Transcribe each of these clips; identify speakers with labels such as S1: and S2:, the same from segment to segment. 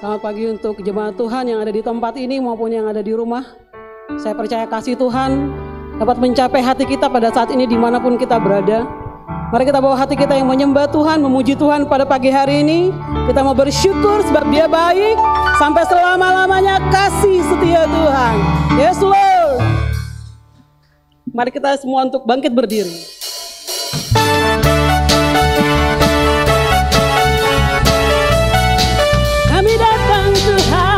S1: Selamat pagi untuk jemaat Tuhan yang ada di tempat ini maupun yang ada di rumah. Saya percaya kasih Tuhan dapat mencapai hati kita pada saat ini dimanapun kita berada. Mari kita bawa hati kita yang menyembah Tuhan, memuji Tuhan pada pagi hari ini. Kita mau bersyukur sebab Dia baik sampai selama-lamanya, kasih setia Tuhan. Yes Lord. Mari kita semua untuk bangkit berdiri. Kami datang Tuhan,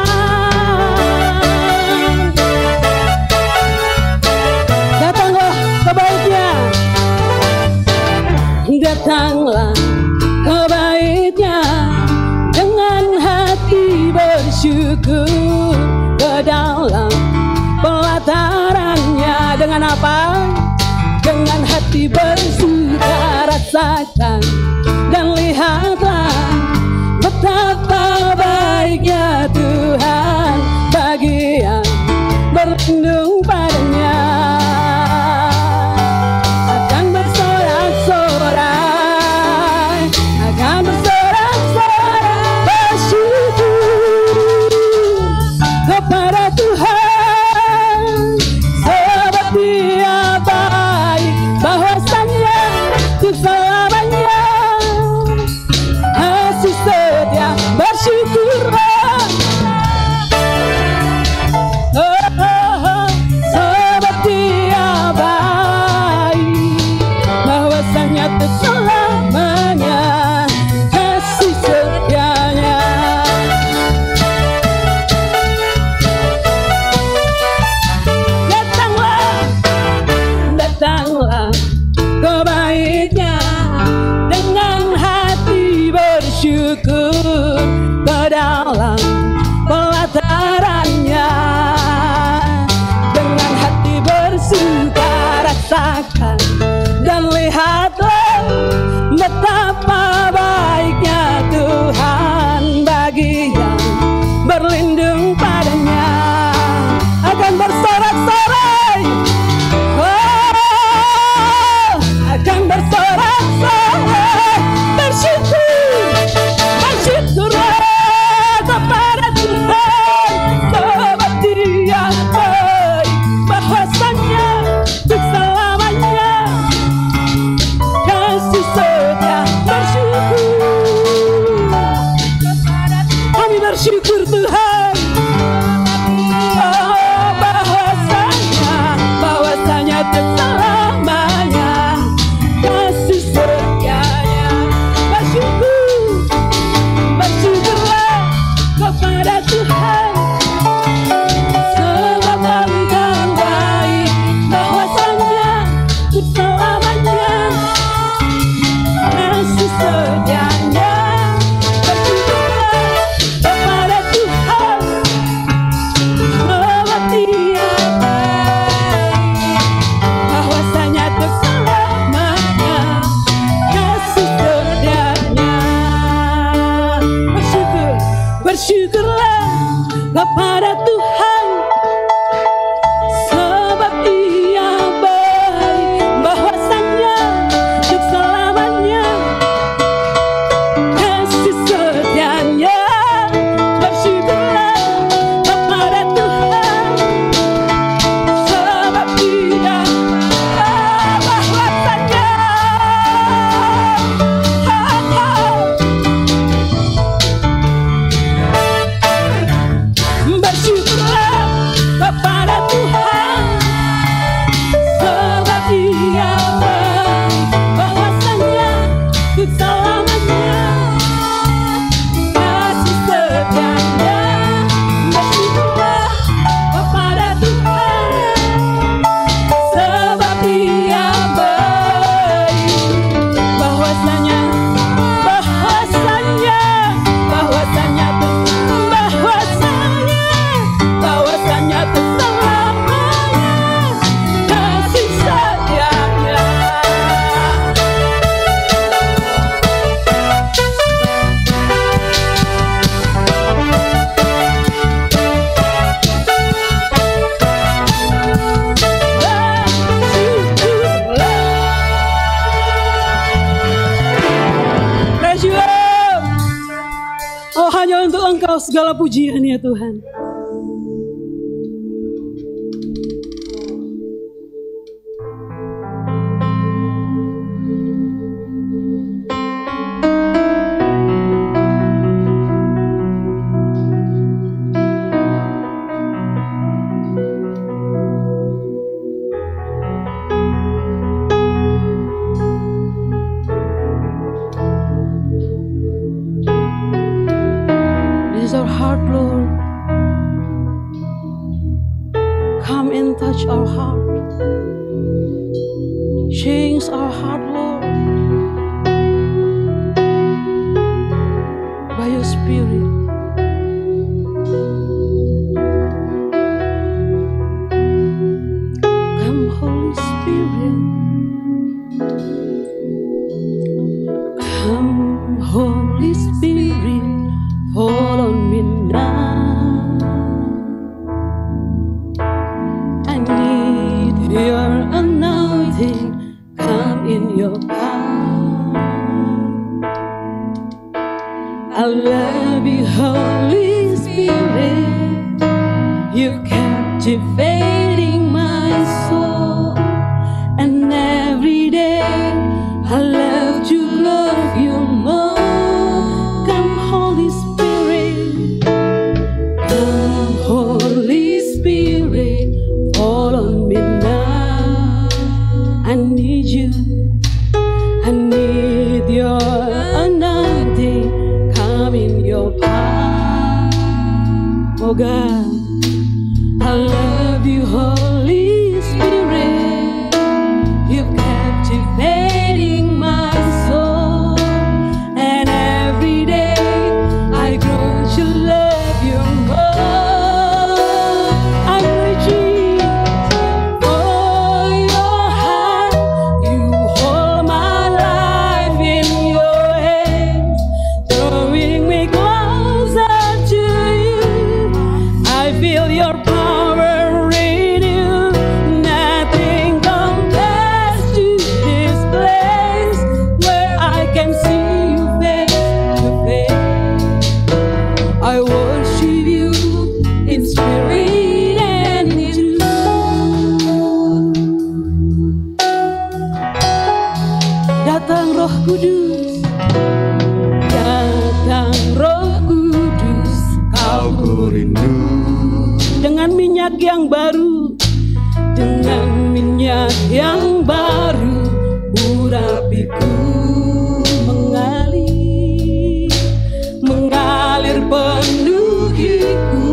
S1: datanglah kebaiknya, datanglah kebaiknya dengan hati bersyukur ke dalam pelatarannya. Dengan apa? Dengan hati bersuka rasakan dan lihatlah betapa baiknya Tuhan bagi yang berlindung padanya. Akan bersorak-sorai, akan bersorak-sorai bersyukur kepada Tuhan sebab Dia baik, bahwasanya untuk selamanya kasih setia. Bersyukurlah, sebab Dia baik, bahwasanya untuk selamanya kasih setianya. Datanglah kebaiknya dengan hati bersyukur ke dalam pelatarannya. Dengan hati bersuka rasakan dan lihatlah betapa baiknya Tuhan bagi yang berlindung padanya. Akan bersorak-sorai, akan bersorak-sorai bersyukur, bersyukurlah kepada Tuhan sebab Dia baik, bahwasanya untuk selamanya kasih setia. Bersyukur, kami bersyukur Tuhan, bahwasanya untuk selamanya kasih setianya. Bersyukur, bersyukurlah kepada Tuhan sebab Engkau baik, bahwasanya untuk selamanya kasih setianya. Bersyukurlah kepada Tuhan sebab Dia baik, bahwasanya untuk selamanya kasih setianya. Bersyukur, bersyukurlah kepada Tuhan sebab Dia baik, bahwasanya untuk selamanya kasih setianya. Bersyukurlah kepada Tuhan sebab Dia bahwasanya bersyukurlah Engkau segala pujian ya Tuhan. Our heart, Lord, come and touch our heart, change our heart, Lord, by your Spirit. Come, Holy Spirit, come, Holy Spirit. Fall on me now. I need your anointing. Come in your power. I love you, Holy Spirit. You're captivating my soul. And every day I love to love you more. Holy Spirit, fall on me now. I need you. I need your anointing. Come in your power. Oh God, I love you, Holy Spirit. You're captivating my soul. And every day I grow to love you more. Datang Roh Kudus, datang Roh Kudus, kau ku rindu. Dengan minyak yang baru, dengan minyak yang baru, urapiku mengalir, mengalir penuhiku,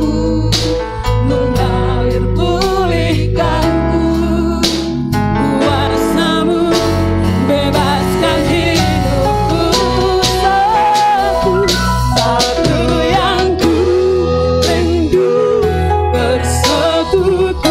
S1: mengalir pulihkanku. Kuasamu bebaskan hidupku. Satu yang ku rindu, bersekutu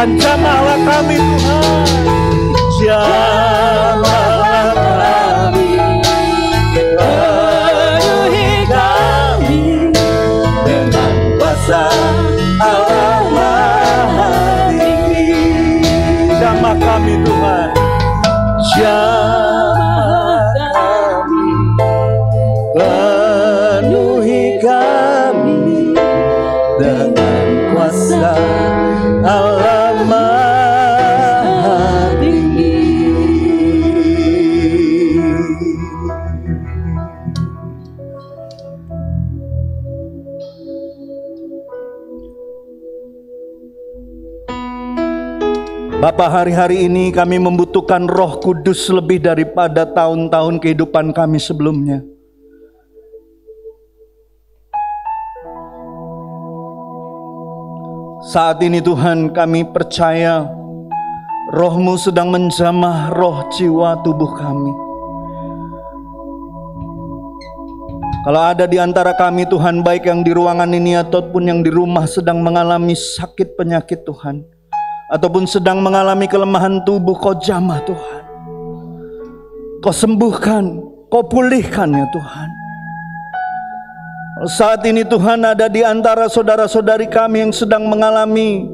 S2: Katakan, jamahlah kami Tuhan. Jamahlah kami, penuhi kami dengan kuasa Allah Maha Tinggi. Jamah kami Tuhan, jamah kami, penuhi kami dengan kuasa Allah Maha Tinggi. Bapa, hari-hari ini kami membutuhkan Roh Kudus lebih daripada tahun-tahun kehidupan kami sebelumnya. Saat ini Tuhan, kami percaya Roh-Mu sedang menjamah roh, jiwa, tubuh kami. Kalau ada di antara kami Tuhan, baik yang di ruangan ini ataupun yang di rumah sedang mengalami sakit penyakit Tuhan, ataupun sedang mengalami kelemahan tubuh, Kau jamah Tuhan. Kau sembuhkan, Kau pulihkan ya Tuhan. Saat ini Tuhan, ada di antara saudara-saudari kami yang sedang mengalami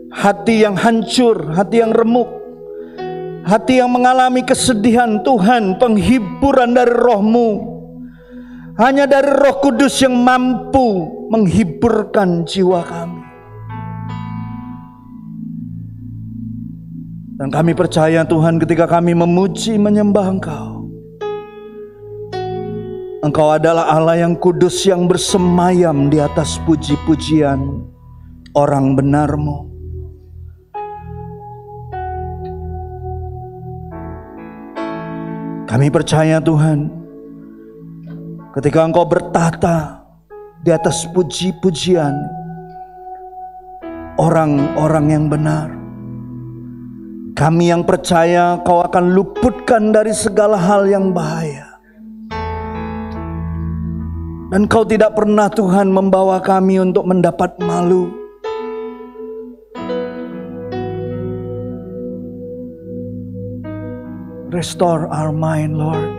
S2: hati yang hancur, hati yang remuk, hati yang mengalami kesedihan. Tuhan, penghiburan dari Roh-Mu, hanya dari Roh Kudus yang mampu menghiburkan jiwa kami. Dan kami percaya Tuhan, ketika kami memuji menyembah Engkau, Engkau adalah Allah yang kudus, yang bersemayam di atas puji-pujian orang benar-Mu. Kami percaya Tuhan, ketika Engkau bertata di atas puji-pujian orang-orang yang benar, kami yang percaya Kau akan luputkan dari segala hal yang bahaya. Dan Kau tidak pernah Tuhan membawa kami untuk mendapat malu. Restore our mind, Lord.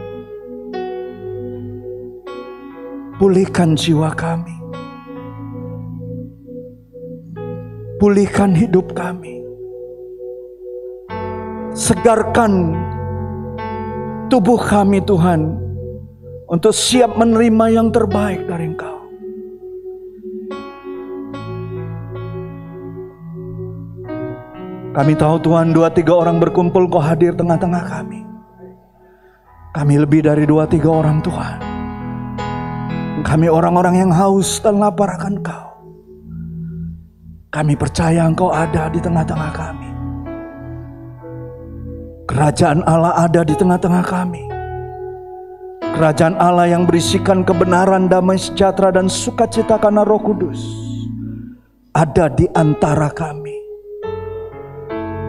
S2: Pulihkan jiwa kami. Pulihkan hidup kami. Segarkan tubuh kami Tuhan, untuk siap menerima yang terbaik dari Engkau. Kami tahu Tuhan, 2-3 orang berkumpul, Kau hadir tengah-tengah kami. Kami lebih dari 2-3 orang Tuhan. Kami orang-orang yang haus dan lapar akan Kau. Kami percaya Engkau ada di tengah-tengah kami. Kerajaan Allah ada di tengah-tengah kami. Kerajaan Allah yang berisikan kebenaran, damai sejahtera, dan sukacita karena Roh Kudus ada di antara kami.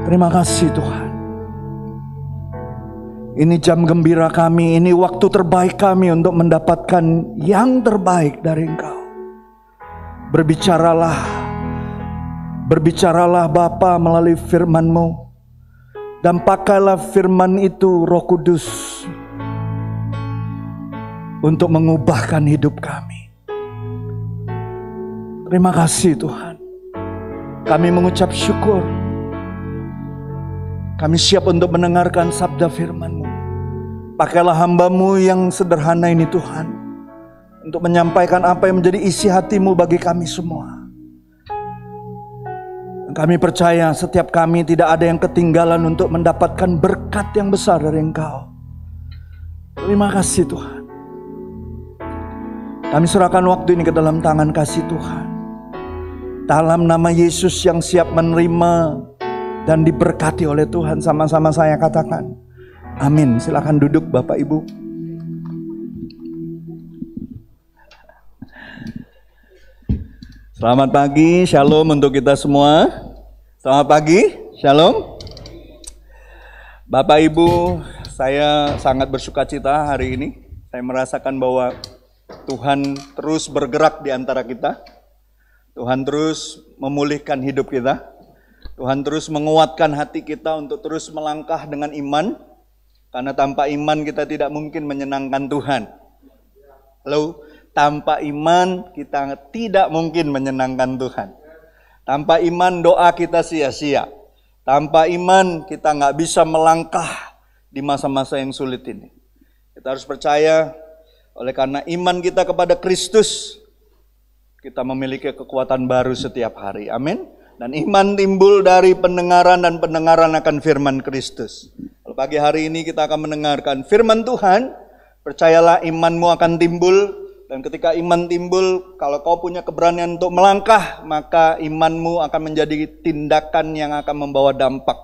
S2: Terima kasih Tuhan. Ini jam gembira kami, ini waktu terbaik kami untuk mendapatkan yang terbaik dari Engkau. Berbicaralah Bapa melalui firman-Mu, dan pakailah firman itu Roh Kudus untuk mengubahkan hidup kami. Terima kasih Tuhan. Kami mengucap syukur. Kami siap untuk mendengarkan sabda firman-Mu. Pakailah hamba-Mu yang sederhana ini Tuhan, untuk menyampaikan apa yang menjadi isi hati-Mu bagi kami semua. Dan kami percaya setiap kami tidak ada yang ketinggalan untuk mendapatkan berkat yang besar dari Engkau. Terima kasih Tuhan. Kami serahkan waktu ini ke dalam tangan kasih Tuhan. Dalam nama Yesus yang siap menerima dan diberkati oleh Tuhan, sama-sama saya katakan amin. Silakan duduk Bapak Ibu. Selamat pagi, shalom untuk kita semua. Selamat pagi, shalom. Bapak Ibu, saya sangat bersukacita hari ini. Saya merasakan bahwa Tuhan terus bergerak di antara kita. Tuhan terus memulihkan hidup kita. Tuhan terus menguatkan hati kita untuk terus melangkah dengan iman. Karena tanpa iman kita tidak mungkin menyenangkan Tuhan. Halo, tanpa iman kita tidak mungkin menyenangkan Tuhan. Tanpa iman doa kita sia-sia. Tanpa iman kita nggak bisa melangkah di masa-masa yang sulit ini. Kita harus percaya, oleh karena iman kita kepada Kristus, kita memiliki kekuatan baru setiap hari. Amin. Dan iman timbul dari pendengaran dan pendengaran akan firman Kristus. Kalau pagi hari ini kita akan mendengarkan firman Tuhan, percayalah imanmu akan timbul. Dan ketika iman timbul, kalau kau punya keberanian untuk melangkah, maka imanmu akan menjadi tindakan yang akan membawa dampak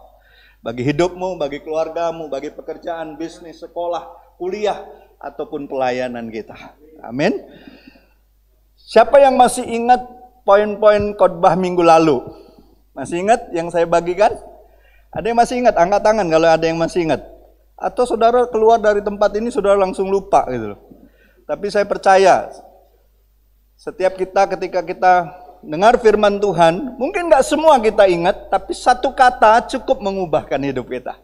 S2: bagi hidupmu, bagi keluargamu, bagi pekerjaan, bisnis, sekolah, kuliah, ataupun pelayanan kita. Amin. Siapa yang masih ingat poin-poin khotbah minggu lalu? Masih ingat yang saya bagikan? Ada yang masih ingat? Angkat tangan kalau ada yang masih ingat. Atau saudara keluar dari tempat ini, saudara langsung lupa gitu loh. Tapi saya percaya, setiap kita ketika kita dengar firman Tuhan, mungkin gak semua kita ingat, tapi satu kata cukup mengubahkan hidup kita.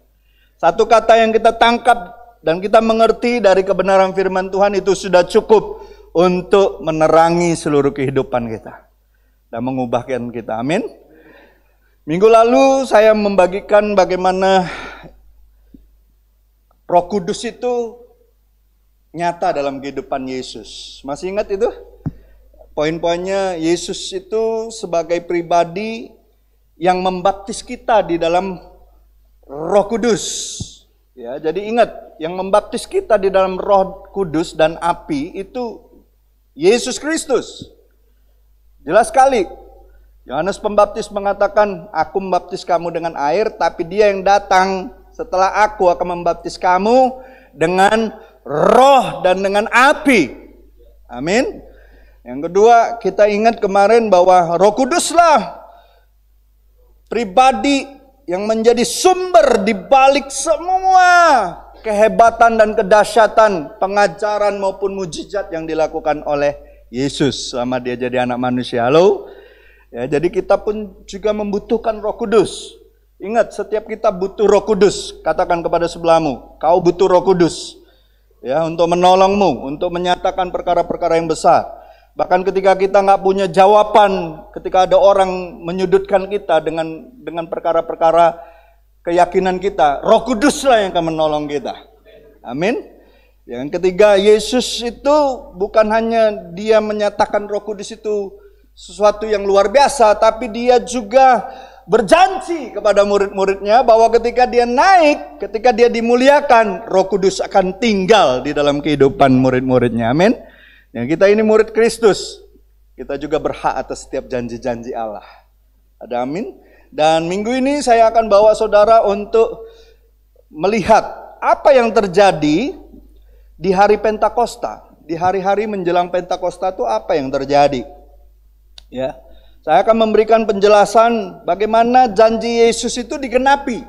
S2: Satu kata yang kita tangkap dan kita mengerti dari kebenaran firman Tuhan itu sudah cukup untuk menerangi seluruh kehidupan kita dan mengubahkan kita. Amin. Minggu lalu saya membagikan bagaimana Roh Kudus itu nyata dalam kehidupan Yesus. Masih ingat itu? Poin-poinnya, Yesus itu sebagai pribadi yang membaptis kita di dalam Roh Kudus. Ya, jadi ingat, yang membaptis kita di dalam Roh Kudus dan api itu Yesus Kristus. Jelas sekali. Yohanes Pembaptis mengatakan, aku membaptis kamu dengan air, tapi dia yang datang setelah aku akan membaptis kamu dengan roh dan dengan api. Amin. Yang kedua, kita ingat kemarin bahwa Roh Kuduslah pribadi yang menjadi sumber di balik semua kehebatan dan kedahsyatan pengajaran maupun mujizat yang dilakukan oleh Yesus selama dia jadi anak manusia. Halo? Ya, jadi kita pun juga membutuhkan Roh Kudus. Ingat, setiap kita butuh Roh Kudus. Katakan kepada sebelahmu, kau butuh Roh Kudus. Ya, untuk menolongmu, untuk menyatakan perkara-perkara yang besar. Bahkan ketika kita nggak punya jawaban, ketika ada orang menyudutkan kita dengan perkara-perkara keyakinan kita, Roh Kuduslah yang akan menolong kita. Amin. Yang ketiga, Yesus itu bukan hanya dia menyatakan Roh Kudus itu sesuatu yang luar biasa, tapi dia juga berjanji kepada murid-muridnya bahwa ketika dia naik, ketika dia dimuliakan, Roh Kudus akan tinggal di dalam kehidupan murid-muridnya. Amin. Yang kita ini murid Kristus, kita juga berhak atas setiap janji-janji Allah. Ada amin. Dan minggu ini saya akan bawa saudara untuk melihat apa yang terjadi di hari Pentakosta. Di hari-hari menjelang Pentakosta itu apa yang terjadi? Ya, saya akan memberikan penjelasan bagaimana janji Yesus itu digenapi.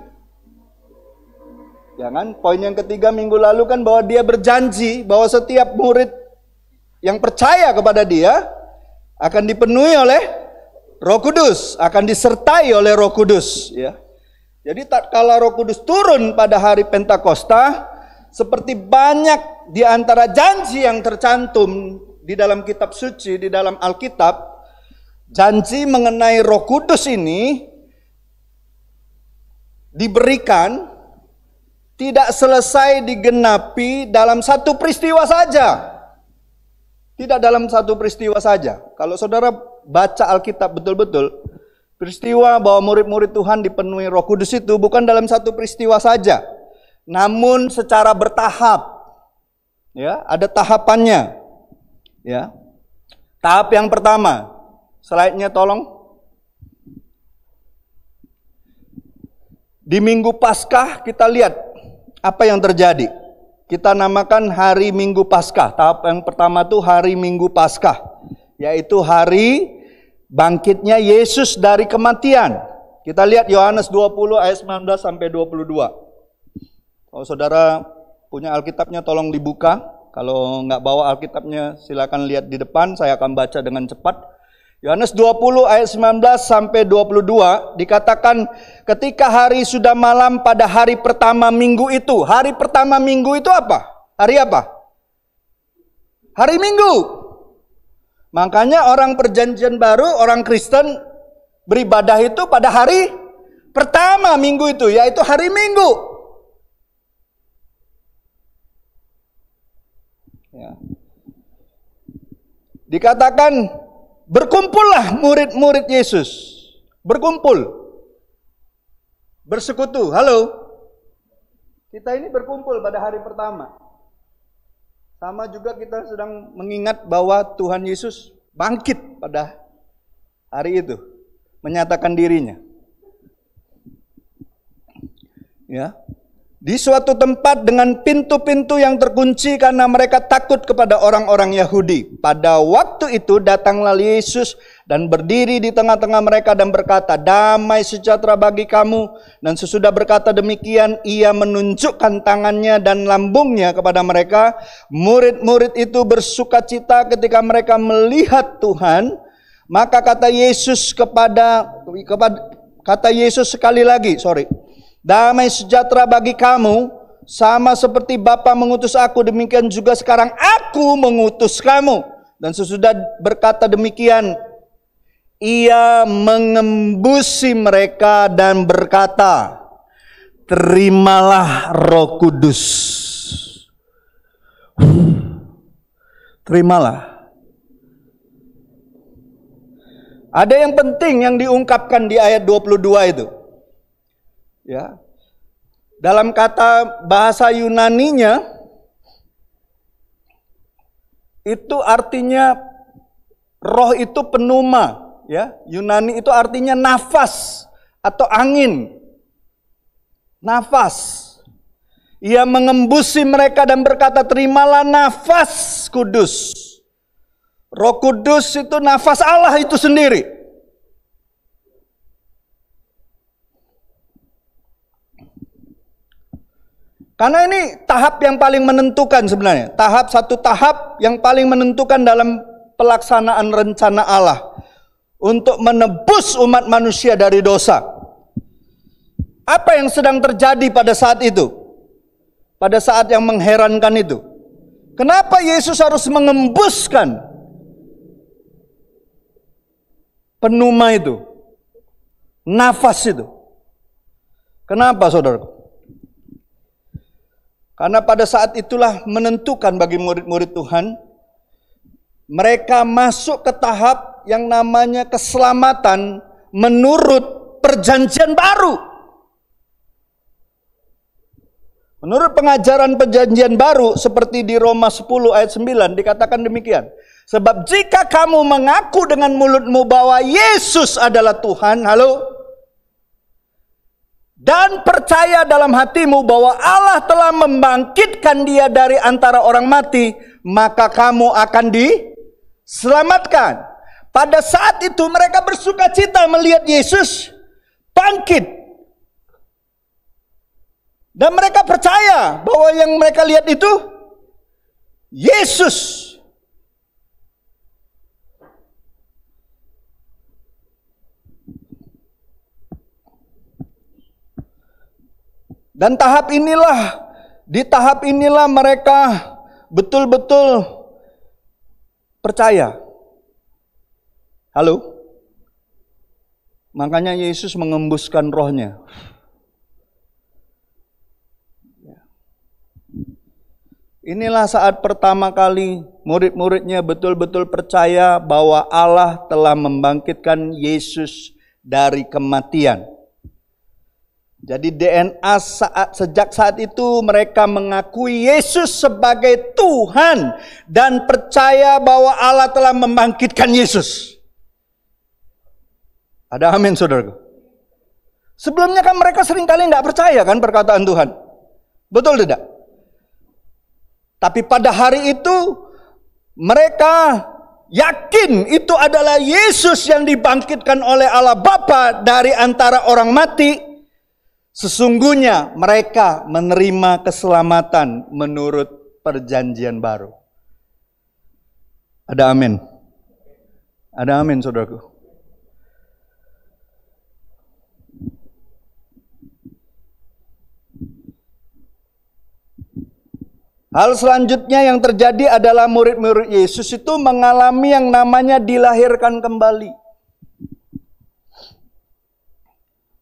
S2: Ya kan? Poin yang ketiga minggu lalu kan bahwa dia berjanji bahwa setiap murid yang percaya kepada dia akan dipenuhi oleh Roh Kudus, akan disertai oleh Roh Kudus. Ya, jadi tatkala Roh Kudus turun pada hari Pentakosta, seperti banyak di antara janji yang tercantum di dalam kitab suci, di dalam Alkitab. Janji mengenai Roh Kudus ini diberikan tidak selesai digenapi dalam satu peristiwa saja. Tidak dalam satu peristiwa saja. Kalau saudara baca Alkitab betul-betul, peristiwa bahwa murid-murid Tuhan dipenuhi Roh Kudus itu bukan dalam satu peristiwa saja, namun secara bertahap. Ya, ada tahapannya. Ya. Tahap yang pertama, slide-nya tolong. Di Minggu Paskah kita lihat apa yang terjadi. Kita namakan hari Minggu Paskah. Tahap yang pertama itu hari Minggu Paskah, yaitu hari bangkitnya Yesus dari kematian. Kita lihat Yohanes 20 ayat 19 sampai 22. Kalau saudara punya Alkitabnya tolong dibuka. Kalau nggak bawa Alkitabnya silakan lihat di depan, saya akan baca dengan cepat. Yohanes 20 ayat 19 sampai 22 dikatakan ketika hari sudah malam pada hari pertama minggu itu. Hari pertama minggu itu apa? Hari apa? Hari Minggu. Makanya orang perjanjian baru, orang Kristen beribadah itu pada hari pertama minggu itu, yaitu hari Minggu. Ya. Dikatakan berkumpullah murid-murid Yesus. Berkumpul. Bersekutu. Halo. Kita ini berkumpul pada hari pertama. Sama juga kita sedang mengingat bahwa Tuhan Yesus bangkit pada hari itu. Menyatakan dirinya. Ya. Di suatu tempat dengan pintu-pintu yang terkunci karena mereka takut kepada orang-orang Yahudi. Pada waktu itu datanglah Yesus dan berdiri di tengah-tengah mereka dan berkata, "Damai sejahtera bagi kamu." Dan sesudah berkata demikian, ia menunjukkan tangannya dan lambungnya kepada mereka. Murid-murid itu bersukacita ketika mereka melihat Tuhan. Maka kata Yesus sekali lagi, "Damai sejahtera bagi kamu, sama seperti Bapa mengutus aku, demikian juga sekarang aku mengutus kamu." Dan sesudah berkata demikian, ia mengembusi mereka dan berkata, "Terimalah Roh Kudus." Terimalah. Ada yang penting yang diungkapkan di ayat 22 itu. Ya. Dalam kata bahasa Yunaninya itu artinya roh itu pneuma, ya. Yunani itu artinya nafas atau angin. Nafas. Ia mengembusi mereka dan berkata, "Terimalah nafas kudus." Roh Kudus itu nafas Allah itu sendiri. Karena ini tahap yang paling menentukan sebenarnya. Satu tahap yang paling menentukan dalam pelaksanaan rencana Allah. Untuk menebus umat manusia dari dosa. Apa yang sedang terjadi pada saat itu? Pada saat yang mengherankan itu. Kenapa Yesus harus mengembuskan pneuma itu? Nafas itu. Kenapa, saudara? Karena pada saat itulah menentukan bagi murid-murid Tuhan. Mereka masuk ke tahap yang namanya keselamatan menurut perjanjian baru. Menurut pengajaran perjanjian baru seperti di Roma 10 ayat 9 dikatakan demikian. Sebab jika kamu mengaku dengan mulutmu bahwa Yesus adalah Tuhan, dan percaya dalam hatimu bahwa Allah telah membangkitkan dia dari antara orang mati, maka kamu akan diselamatkan. Pada saat itu mereka bersukacita melihat Yesus bangkit. Dan mereka percaya bahwa yang mereka lihat itu Yesus. Dan di tahap inilah mereka betul-betul percaya. Makanya Yesus mengembuskan rohnya. Inilah saat pertama kali murid-muridnya betul-betul percaya bahwa Allah telah membangkitkan Yesus dari kematian. Jadi DNA sejak saat itu mereka mengakui Yesus sebagai Tuhan dan percaya bahwa Allah telah membangkitkan Yesus. Ada amin, saudaraku. Sebelumnya kan mereka seringkali tidak percaya kan perkataan Tuhan. Betul tidak? Tapi pada hari itu mereka yakin itu adalah Yesus yang dibangkitkan oleh Allah Bapa dari antara orang mati. Sesungguhnya mereka menerima keselamatan menurut perjanjian baru. Ada amin. Ada amin, saudaraku. Hal selanjutnya yang terjadi adalah murid-murid Yesus itu mengalami yang namanya dilahirkan kembali.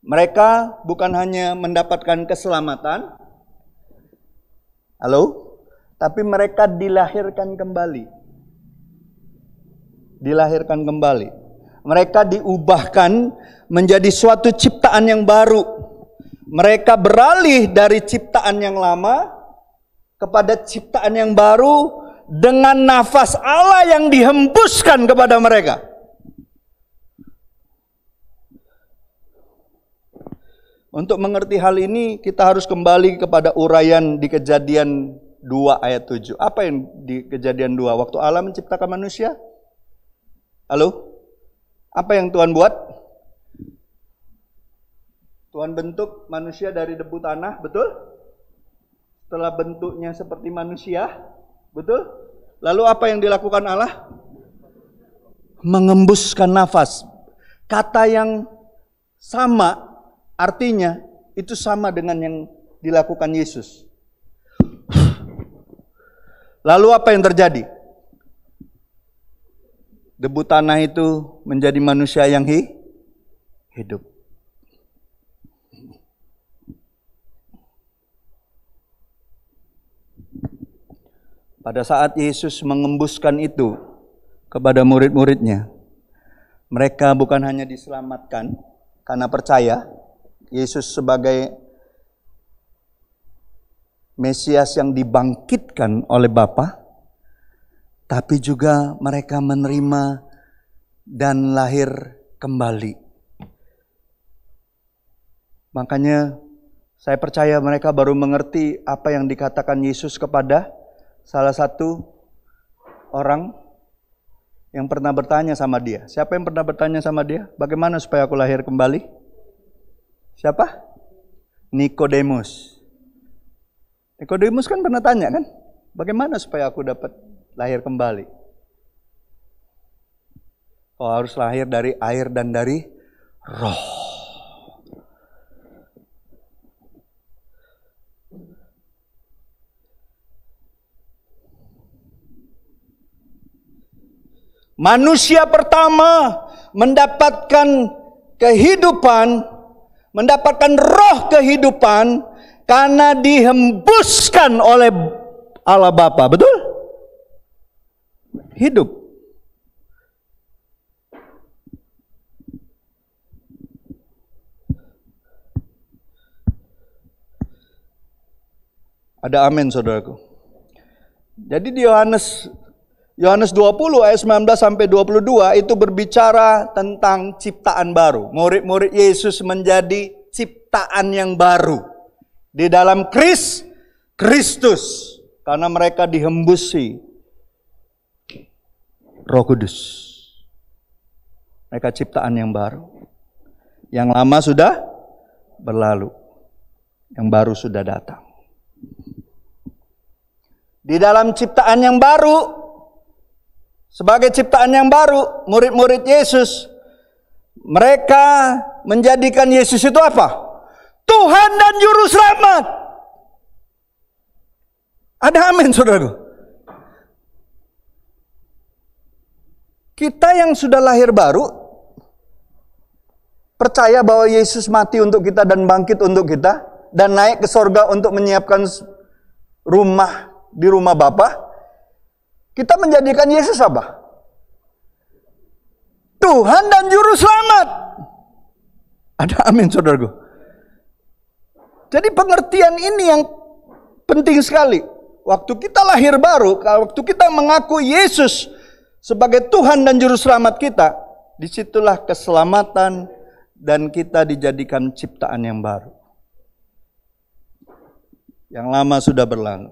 S2: Mereka bukan hanya mendapatkan keselamatan, tapi mereka dilahirkan kembali. Dilahirkan kembali. Mereka diubahkan menjadi suatu ciptaan yang baru. Mereka beralih dari ciptaan yang lama kepada ciptaan yang baru dengan nafas Allah yang dihembuskan kepada mereka. Untuk mengerti hal ini, kita harus kembali kepada uraian di Kejadian 2 ayat 7. Apa yang di Kejadian 2? Waktu Allah menciptakan manusia? Apa yang Tuhan buat? Tuhan bentuk manusia dari debu tanah, betul? Setelah bentuknya seperti manusia, betul? Lalu apa yang dilakukan Allah? Mengembuskan nafas. Kata yang sama, artinya itu sama dengan yang dilakukan Yesus. Lalu apa yang terjadi? Debu tanah itu menjadi manusia yang hidup. Pada saat Yesus mengembuskan itu kepada murid-muridnya, mereka bukan hanya diselamatkan karena percaya Yesus sebagai Mesias yang dibangkitkan oleh Bapa, tapi juga mereka menerima dan lahir kembali. Makanya saya percaya mereka baru mengerti apa yang dikatakan Yesus kepada salah satu orang yang pernah bertanya sama dia. Siapa yang pernah bertanya sama dia? Bagaimana supaya aku lahir kembali? Siapa? Nikodemus. Nikodemus kan pernah tanya kan? Bagaimana supaya aku dapat lahir kembali? Oh, harus lahir dari air dan dari roh. Manusia pertama mendapatkan kehidupan, mendapatkan roh kehidupan karena dihembuskan oleh Allah Bapa, betul? Hidup. Ada amin, saudaraku. Jadi di Yohanes 20 ayat 19 sampai 22 itu berbicara tentang ciptaan baru. Murid-murid Yesus menjadi ciptaan yang baru di dalam Kristus karena mereka dihembusi Roh Kudus. Mereka ciptaan yang baru. Yang lama sudah berlalu. Yang baru sudah datang. Di dalam ciptaan yang baru, sebagai ciptaan yang baru, murid-murid Yesus, mereka menjadikan Yesus itu apa? Tuhan dan Juru Selamat. Ada amin, saudaraku. Kita yang sudah lahir baru, percaya bahwa Yesus mati untuk kita dan bangkit untuk kita, dan naik ke sorga untuk menyiapkan rumah di rumah Bapa. Kita menjadikan Yesus apa? Tuhan dan Juru Selamat. Ada amin, saudaraku. Jadi pengertian ini yang penting sekali. Waktu kita lahir baru, waktu kita mengaku Yesus sebagai Tuhan dan Juru Selamat kita, disitulah keselamatan dan kita dijadikan ciptaan yang baru. Yang lama sudah berlalu.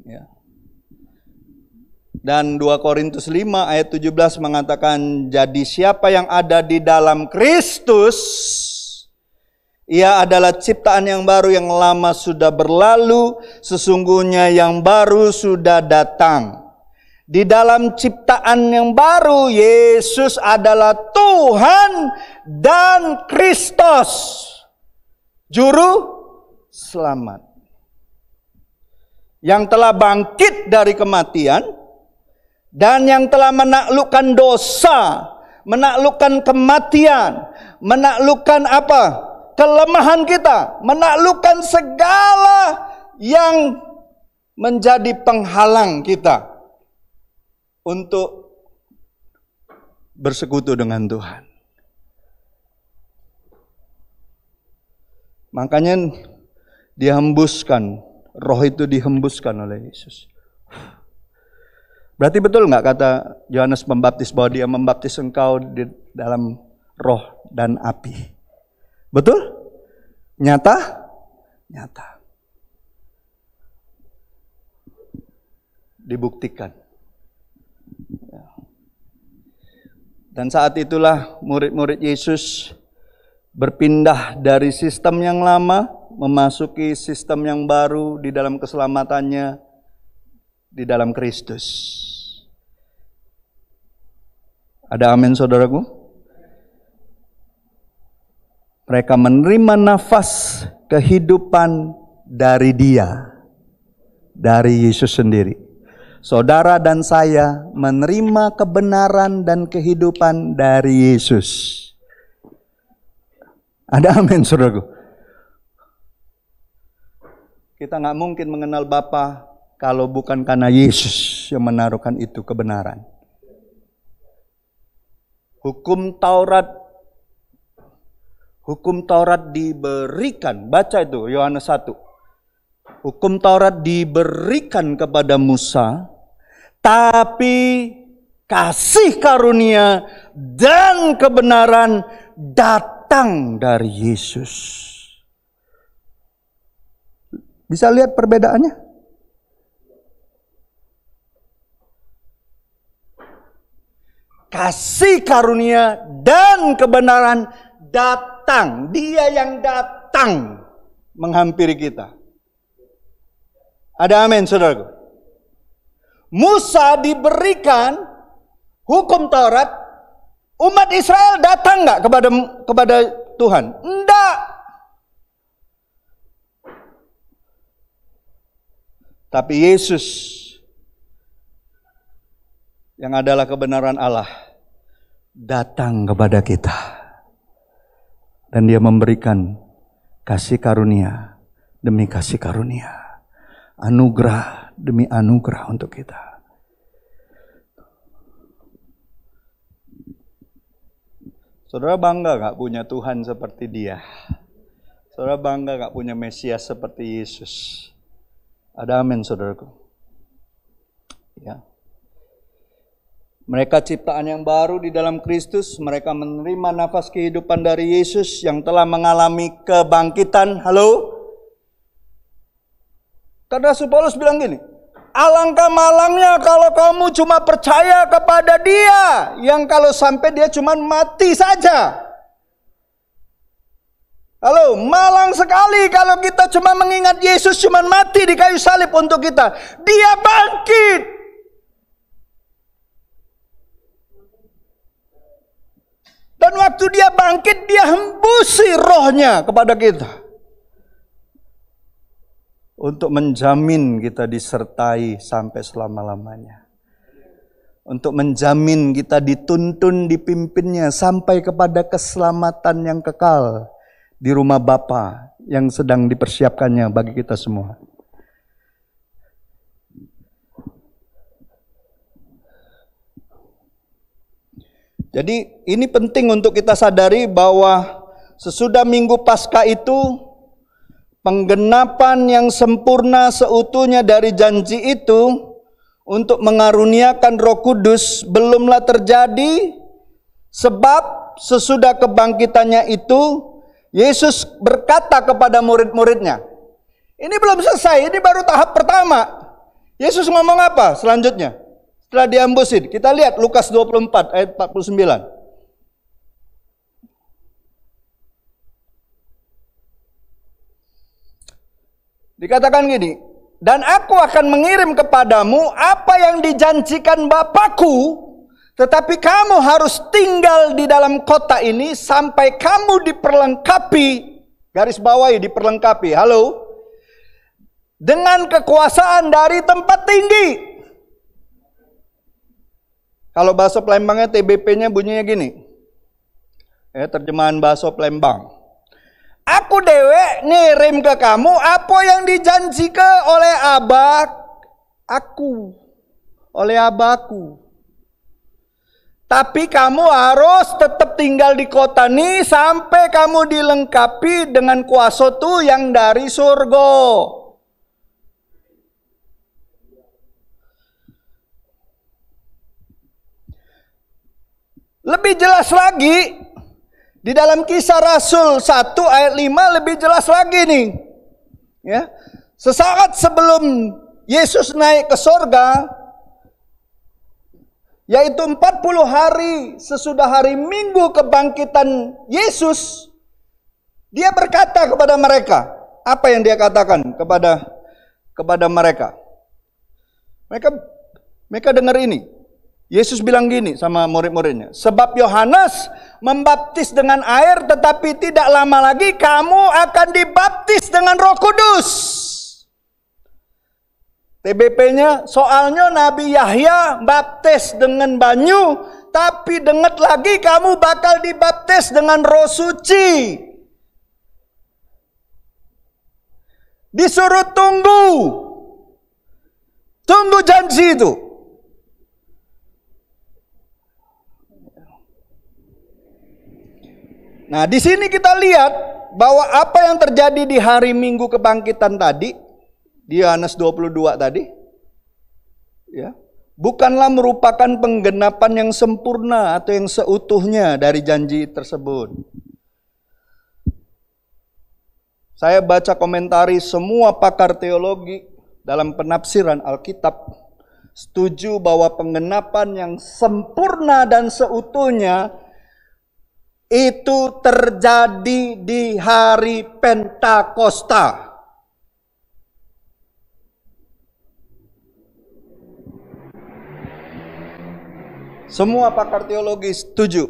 S2: Ya. Dan 2 Korintus 5 ayat 17 mengatakan, jadi siapa yang ada di dalam Kristus, ia adalah ciptaan yang baru, yang lama sudah berlalu, sesungguhnya yang baru sudah datang. Di dalam ciptaan yang baru, Yesus adalah Tuhan dan Kristus, Juru Selamat, yang telah bangkit dari kematian dan yang telah menaklukkan dosa, menaklukkan kematian, menaklukkan apa? Kelemahan kita, menaklukkan segala yang menjadi penghalang kita untuk bersekutu dengan Tuhan. Makanya dihembuskan, roh itu dihembuskan oleh Yesus. Berarti betul nggak kata Yohanes Pembaptis bahwa dia membaptis engkau di dalam roh dan api? Betul? Nyata? Nyata. Dibuktikan. Dan saat itulah murid-murid Yesus berpindah dari sistem yang lama memasuki sistem yang baru di dalam keselamatannya di dalam Kristus. Ada amin saudaraku? Mereka menerima nafas kehidupan dari Dia, dari Yesus sendiri. Saudara dan saya menerima kebenaran dan kehidupan dari Yesus. Ada amin saudaraku. Kita nggak mungkin mengenal Bapa kalau bukan karena Yesus yang menaruhkan itu kebenaran. Hukum Taurat diberikan, baca itu Yohanes 1. Hukum Taurat diberikan kepada Musa, tapi kasih karunia dan kebenaran datang dari Yesus. Bisa lihat perbedaannya? Kasih karunia dan kebenaran datang. Dia yang datang menghampiri kita. Ada amin saudaraku? Musa diberikan hukum Taurat, umat Israel datang nggak kepada Tuhan? Enggak. Tapi Yesus yang adalah kebenaran Allah datang kepada kita. Dan Dia memberikan kasih karunia demi kasih karunia. Anugerah demi anugerah untuk kita. Saudara bangga gak punya Tuhan seperti Dia? Saudara bangga gak punya Mesias seperti Yesus? Ada amin saudaraku. Ya. Mereka ciptaan yang baru di dalam Kristus. Mereka menerima nafas kehidupan dari Yesus yang telah mengalami kebangkitan. Halo? Karena Rasul Paulus bilang gini, alangkah malangnya kalau kamu cuma percaya kepada Dia, yang kalau sampai Dia cuma mati saja. Halo, malang sekali kalau kita cuma mengingat Yesus cuma mati di kayu salib untuk kita. Dia bangkit. Dan waktu Dia bangkit, Dia hembusi rohnya kepada kita. Untuk menjamin kita disertai sampai selama-lamanya. Untuk menjamin kita dituntun, dipimpinnya sampai kepada keselamatan yang kekal di rumah Bapa yang sedang dipersiapkannya bagi kita semua. Jadi ini penting untuk kita sadari bahwa sesudah Minggu Paskah itu, penggenapan yang sempurna seutuhnya dari janji itu untuk mengaruniakan Roh Kudus belumlah terjadi, sebab sesudah kebangkitannya itu Yesus berkata kepada murid-muridnya, ini belum selesai, ini baru tahap pertama. Yesus ngomong apa selanjutnya setelah dihembusin? Kita lihat Lukas 24 ayat 49. Dikatakan gini, dan aku akan mengirim kepadamu apa yang dijanjikan Bapakku, tetapi kamu harus tinggal di dalam kota ini sampai kamu diperlengkapi, garis bawahi diperlengkapi, halo, dengan kekuasaan dari tempat tinggi. Kalau bahasa Palembangnya TBP-nya bunyinya gini. Terjemahan bahasa Palembang. Aku dewe ngirim ke kamu apa yang dijanjikan oleh abahku. Tapi kamu harus tetap tinggal di kota ini sampai kamu dilengkapi dengan kuasa tu yang dari surga. Lebih jelas lagi, di dalam Kisah Rasul 1 ayat 5 lebih jelas lagi nih. Ya. Sesaat sebelum Yesus naik ke sorga, yaitu 40 hari sesudah hari Minggu kebangkitan Yesus, dia berkata kepada mereka. Apa yang dia katakan kepada mereka? Mereka dengar ini. Yesus bilang gini sama murid-muridnya, sebab Yohanes membaptis dengan air, tetapi tidak lama lagi kamu akan dibaptis dengan Roh Kudus. TBP-nya, soalnya Nabi Yahya baptis dengan banyu, tapi dengar lagi kamu bakal dibaptis dengan Roh Suci. Disuruh tunggu janji itu. Nah, di sini kita lihat bahwa apa yang terjadi di hari Minggu kebangkitan tadi, di Yohanes 22 tadi, ya, bukanlah merupakan penggenapan yang sempurna atau yang seutuhnya dari janji tersebut. Saya baca komentari semua pakar teologi dalam penafsiran Alkitab setuju bahwa penggenapan yang sempurna dan seutuhnya itu terjadi di hari Pentakosta. Semua pakar teologi setuju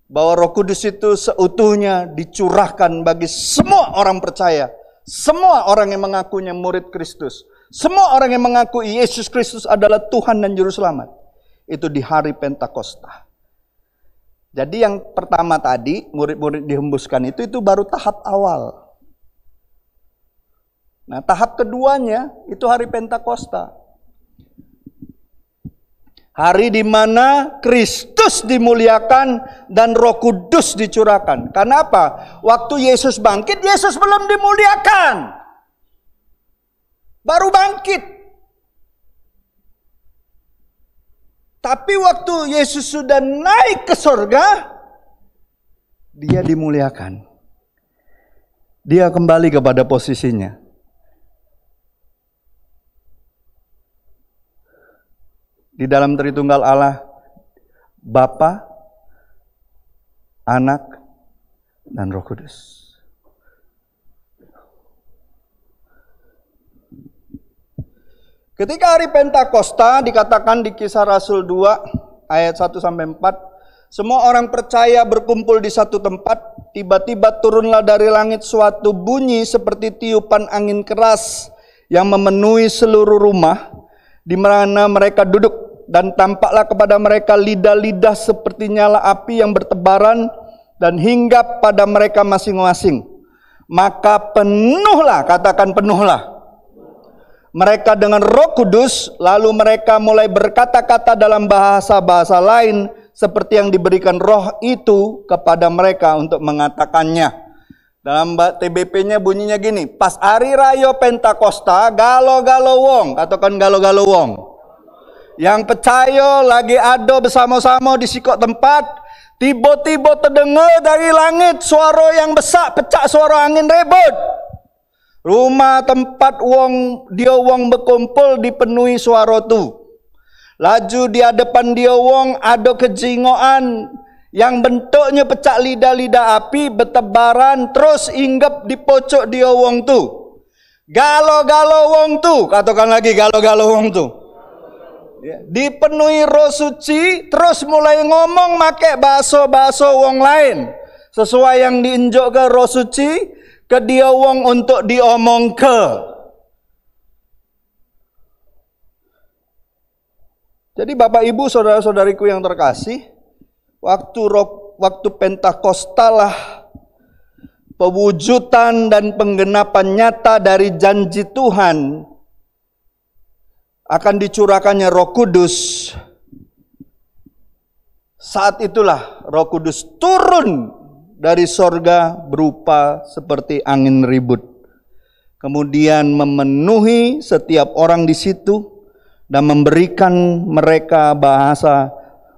S2: bahwa Roh Kudus itu seutuhnya dicurahkan bagi semua orang percaya, semua orang yang mengakunya murid Kristus, semua orang yang mengakui Yesus Kristus adalah Tuhan dan Juru Selamat. Itu di hari Pentakosta. Jadi yang pertama tadi, murid-murid dihembuskan itu baru tahap awal. Nah, tahap keduanya itu hari Pentakosta. Hari di mana Kristus dimuliakan dan Roh Kudus dicurahkan. Karena apa? Waktu Yesus bangkit, Yesus belum dimuliakan. Baru bangkit. Tapi waktu Yesus sudah naik ke surga, dia dimuliakan. Dia kembali kepada posisinya. Di dalam Tritunggal Allah, Bapa, Anak, dan Roh Kudus. Ketika hari Pentakosta dikatakan di Kisah Rasul 2 ayat 1-4, semua orang percaya berkumpul di satu tempat, tiba-tiba turunlah dari langit suatu bunyi seperti tiupan angin keras yang memenuhi seluruh rumah di mana mereka duduk, dan tampaklah kepada mereka lidah-lidah seperti nyala api yang bertebaran dan hinggap pada mereka masing-masing. Maka penuhlah, katakan penuhlah, mereka dengan Roh Kudus, lalu mereka mulai berkata-kata dalam bahasa-bahasa lain seperti yang diberikan Roh itu kepada mereka untuk mengatakannya. Dalam TBP-nya bunyinya gini, pas hari raya Pentakosta, galo-galo wong, katakan galo-galo wong. Yang percaya lagi ada bersama-sama di sikok tempat, tiba-tiba terdengar dari langit suara yang besar, pecah suara angin rebut. Rumah tempat wong berkumpul dipenuhi suara tu. Laju di hadapan dia wong ada kejingoan yang bentuknya pecah lidah-lidah api bertebaran terus hinggap di pojok dia wong tu. Galo-galo wong tu, katakan lagi galo-galo wong tu. Ya, dipenuhi Roh Suci, terus mulai ngomong make baso-baso wong lain. Sesuai yang diinjok ke Roh Suci, ke dia wong untuk diomong ke. Jadi Bapak Ibu saudara-saudariku yang terkasih, waktu Pentakosta lah pewujudan dan penggenapan nyata dari janji Tuhan akan dicurahkannya Roh Kudus. Saat itulah Roh Kudus turun dari sorga berupa seperti angin ribut. Kemudian memenuhi setiap orang di situ dan memberikan mereka bahasa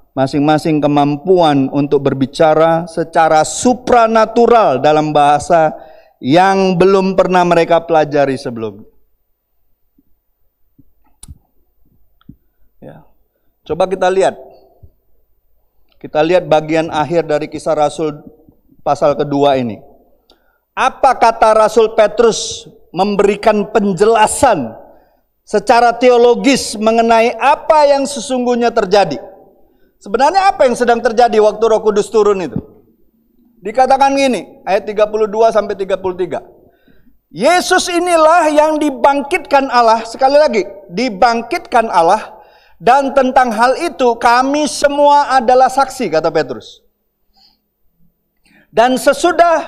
S2: masing-masing kemampuan untuk berbicara secara supranatural dalam bahasa yang belum pernah mereka pelajari sebelumnya. Ya. Coba kita lihat. Kita lihat bagian akhir dari Kisah Rasul pasal kedua ini. Apa kata Rasul Petrus memberikan penjelasan secara teologis mengenai apa yang sesungguhnya terjadi? Sebenarnya apa yang sedang terjadi waktu Roh Kudus turun itu? Dikatakan gini, ayat 32 sampai 33. Yesus inilah yang dibangkitkan Allah, sekali lagi, dibangkitkan Allah, dan tentang hal itu kami semua adalah saksi, kata Petrus. Dan sesudah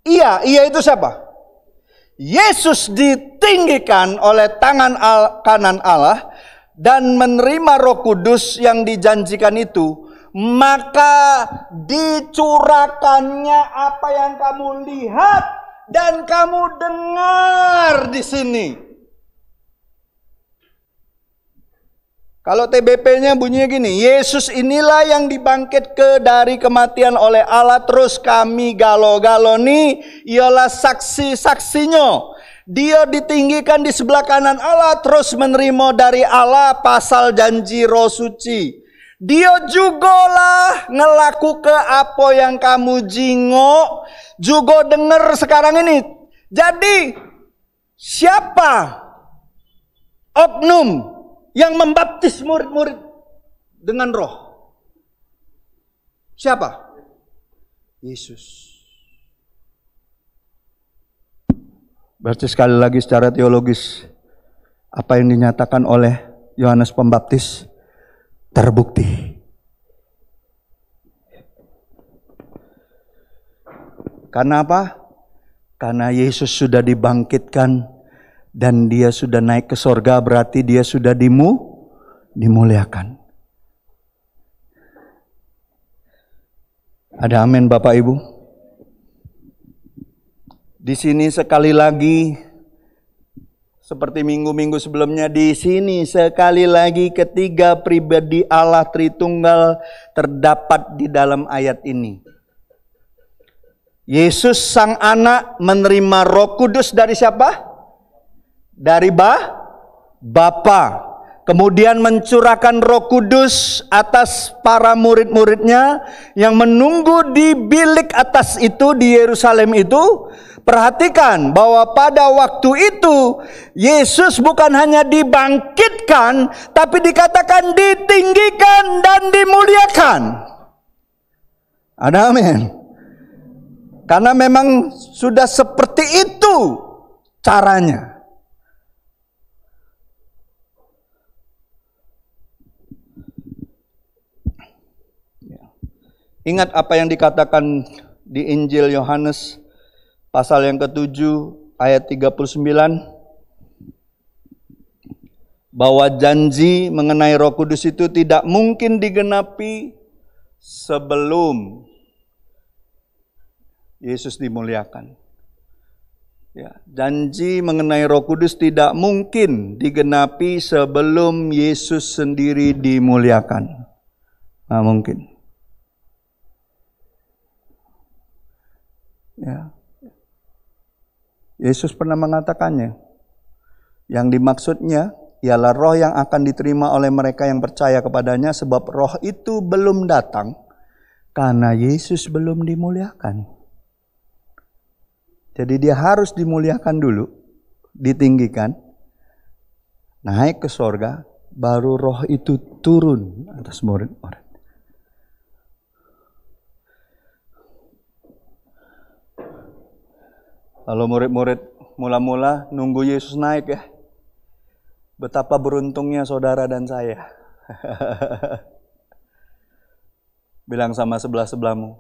S2: ia itu siapa? Yesus ditinggikan oleh tangan kanan Allah dan menerima Roh Kudus yang dijanjikan itu, maka dicurahkannya apa yang kamu lihat dan kamu dengar di sini. Kalau TBP-nya bunyinya gini, Yesus inilah yang dibangkit dari kematian oleh Allah, terus kami galo-galoni ialah saksi-saksinya. Dia ditinggikan di sebelah kanan Allah, terus menerima dari Allah pasal janji Roh Suci. Dia jugalah ngelaku ke apa yang kamu jingok, juga dengar sekarang ini. Jadi siapa oknum yang membaptis murid-murid dengan roh? Siapa? Yesus. Berarti sekali lagi secara teologis, apa yang dinyatakan oleh Yohanes Pembaptis terbukti. Karena apa? Karena Yesus sudah dibangkitkan dan dia sudah naik ke sorga, berarti dia sudah dimuliakan. Ada amin Bapak Ibu? Di sini sekali lagi, seperti minggu-minggu sebelumnya, di sini sekali lagi ketiga pribadi Allah Tritunggal terdapat di dalam ayat ini. Yesus Sang Anak menerima Roh Kudus dari siapa? Dari Bapa. Kemudian mencurahkan Roh Kudus atas para murid-muridnya yang menunggu di bilik atas itu di Yerusalem itu. Perhatikan bahwa pada waktu itu Yesus bukan hanya dibangkitkan, tapi dikatakan ditinggikan dan dimuliakan. Ada amin. Karena memang sudah seperti itu caranya. Ingat apa yang dikatakan di Injil Yohanes pasal yang ke-7 ayat 39, bahwa janji mengenai Roh Kudus itu tidak mungkin digenapi sebelum Yesus dimuliakan. Ya, janji mengenai Roh Kudus tidak mungkin digenapi sebelum Yesus sendiri dimuliakan. Nah, mungkin. Ya. Yesus pernah mengatakannya. Yang dimaksudnya ialah roh yang akan diterima oleh mereka yang percaya kepadanya, sebab roh itu belum datang karena Yesus belum dimuliakan. Jadi dia harus dimuliakan dulu, ditinggikan, naik ke sorga, baru roh itu turun atas murid-murid. Kalau murid-murid mula-mula nunggu Yesus naik ya, betapa beruntungnya saudara dan saya. Bilang sama sebelah-sebelahmu,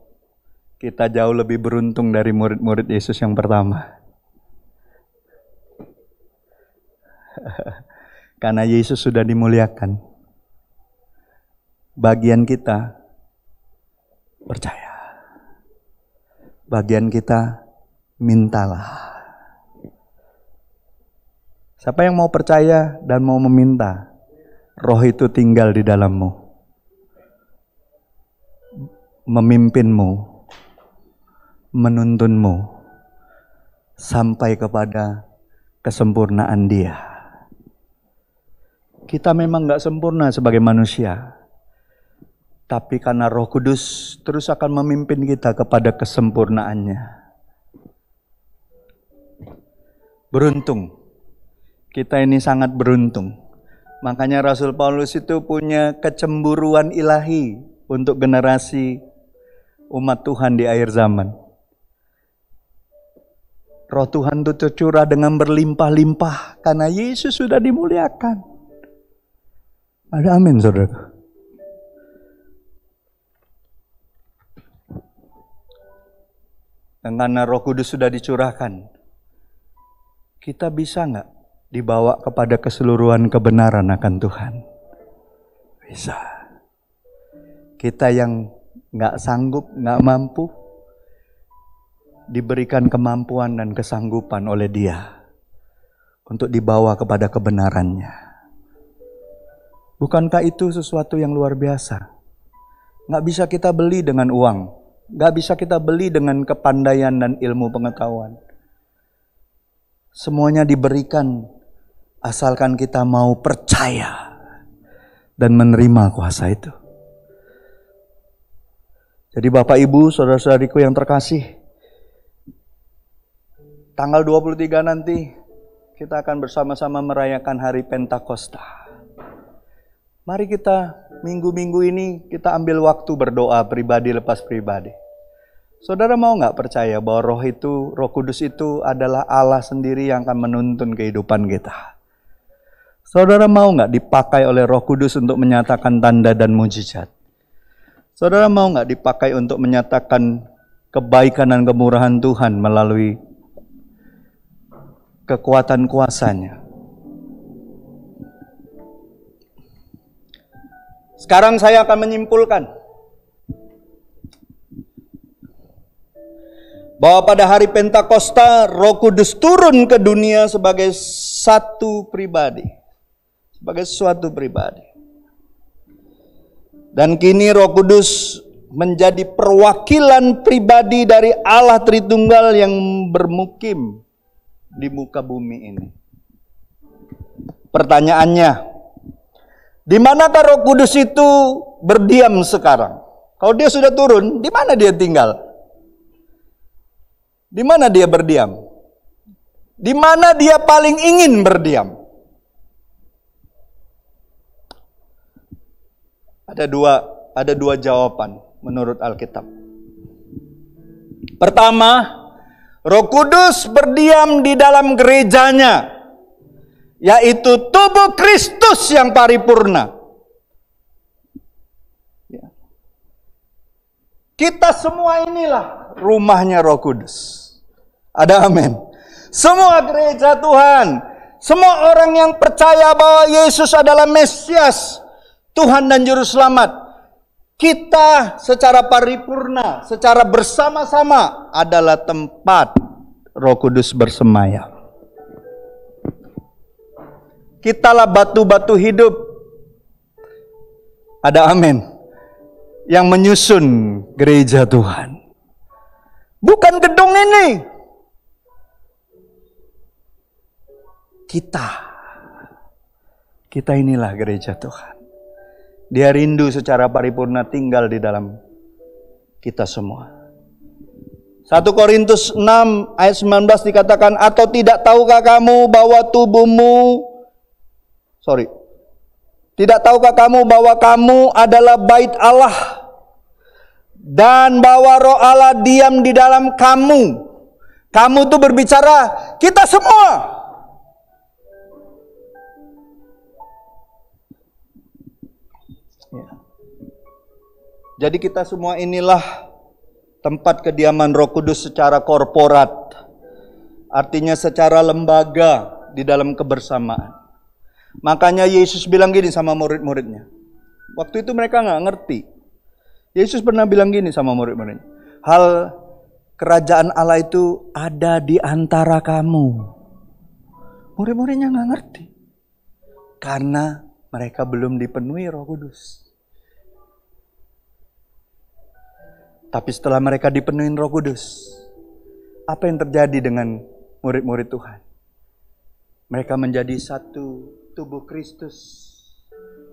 S2: kita jauh lebih beruntung dari murid-murid Yesus yang pertama. Karena Yesus sudah dimuliakan. Bagian kita percaya. Bagian kita mintalah. Siapa yang mau percaya dan mau meminta, roh itu tinggal di dalammu, memimpinmu, menuntunmu sampai kepada kesempurnaan Dia. Kita memang gak sempurna sebagai manusia, tapi karena Roh Kudus terus akan memimpin kita kepada kesempurnaannya. Beruntung, kita ini sangat beruntung. Makanya Rasul Paulus itu punya kecemburuan ilahi untuk generasi umat Tuhan di akhir zaman. Roh Tuhan itu tercurah dengan berlimpah-limpah karena Yesus sudah dimuliakan. Ada amin, saudara. Dan karena Roh Kudus sudah dicurahkan, kita bisa nggak dibawa kepada keseluruhan kebenaran akan Tuhan? Bisa. Kita yang nggak sanggup, nggak mampu, diberikan kemampuan dan kesanggupan oleh Dia untuk dibawa kepada kebenarannya. Bukankah itu sesuatu yang luar biasa? Nggak bisa kita beli dengan uang, nggak bisa kita beli dengan kepandaian dan ilmu pengetahuan. Semuanya diberikan asalkan kita mau percaya dan menerima kuasa itu. Jadi Bapak Ibu, saudara-saudariku yang terkasih, tanggal 23 nanti kita akan bersama-sama merayakan hari Pentakosta. Mari kita minggu-minggu ini kita ambil waktu berdoa pribadi lepas pribadi. Saudara mau nggak percaya bahwa Roh Kudus itu adalah Allah sendiri yang akan menuntun kehidupan kita? Saudara mau nggak dipakai oleh Roh Kudus untuk menyatakan tanda dan mujizat? Saudara mau nggak dipakai untuk menyatakan kebaikan dan kemurahan Tuhan melalui kekuatan kuasanya? Sekarang saya akan menyimpulkan bahwa pada hari Pentakosta Roh Kudus turun ke dunia sebagai satu pribadi, sebagai suatu pribadi. Dan kini Roh Kudus menjadi perwakilan pribadi dari Allah Tritunggal yang bermukim di muka bumi ini. Pertanyaannya, di manakah Roh Kudus itu berdiam sekarang? Kalau Dia sudah turun, di mana Dia tinggal? Di mana Dia berdiam? Di mana Dia paling ingin berdiam? Ada dua jawaban menurut Alkitab. Pertama, Roh Kudus berdiam di dalam gerejanya, yaitu tubuh Kristus yang paripurna. Kita semua inilah rumahnya Roh Kudus. Ada amin. Semua gereja Tuhan, semua orang yang percaya bahwa Yesus adalah Mesias, Tuhan dan Juru Selamat, kita secara paripurna, secara bersama-sama adalah tempat Roh Kudus bersemayam. Kitalah batu-batu hidup. Ada amin. Yang menyusun gereja Tuhan. Bukan gedung ini. Kita inilah gereja Tuhan. Dia rindu secara paripurna tinggal di dalam kita semua. 1 Korintus 6 ayat 19 dikatakan, atau tidak tahukah kamu bahwa tidak tahukah kamu bahwa kamu adalah bait Allah dan bahwa Roh Allah diam di dalam kamu. Kamu tuh berbicara kita semua. Ya. Jadi kita semua inilah tempat kediaman Roh Kudus secara korporat. Artinya secara lembaga di dalam kebersamaan. Makanya Yesus bilang gini sama murid-muridnya. Waktu itu mereka nggak ngerti. Yesus pernah bilang gini sama murid-muridnya. Hal kerajaan Allah itu ada di antara kamu. Murid-muridnya nggak ngerti. Karena mereka belum dipenuhi Roh Kudus. Tapi setelah mereka dipenuhi Roh Kudus, apa yang terjadi dengan murid-murid Tuhan? Mereka menjadi satu tubuh Kristus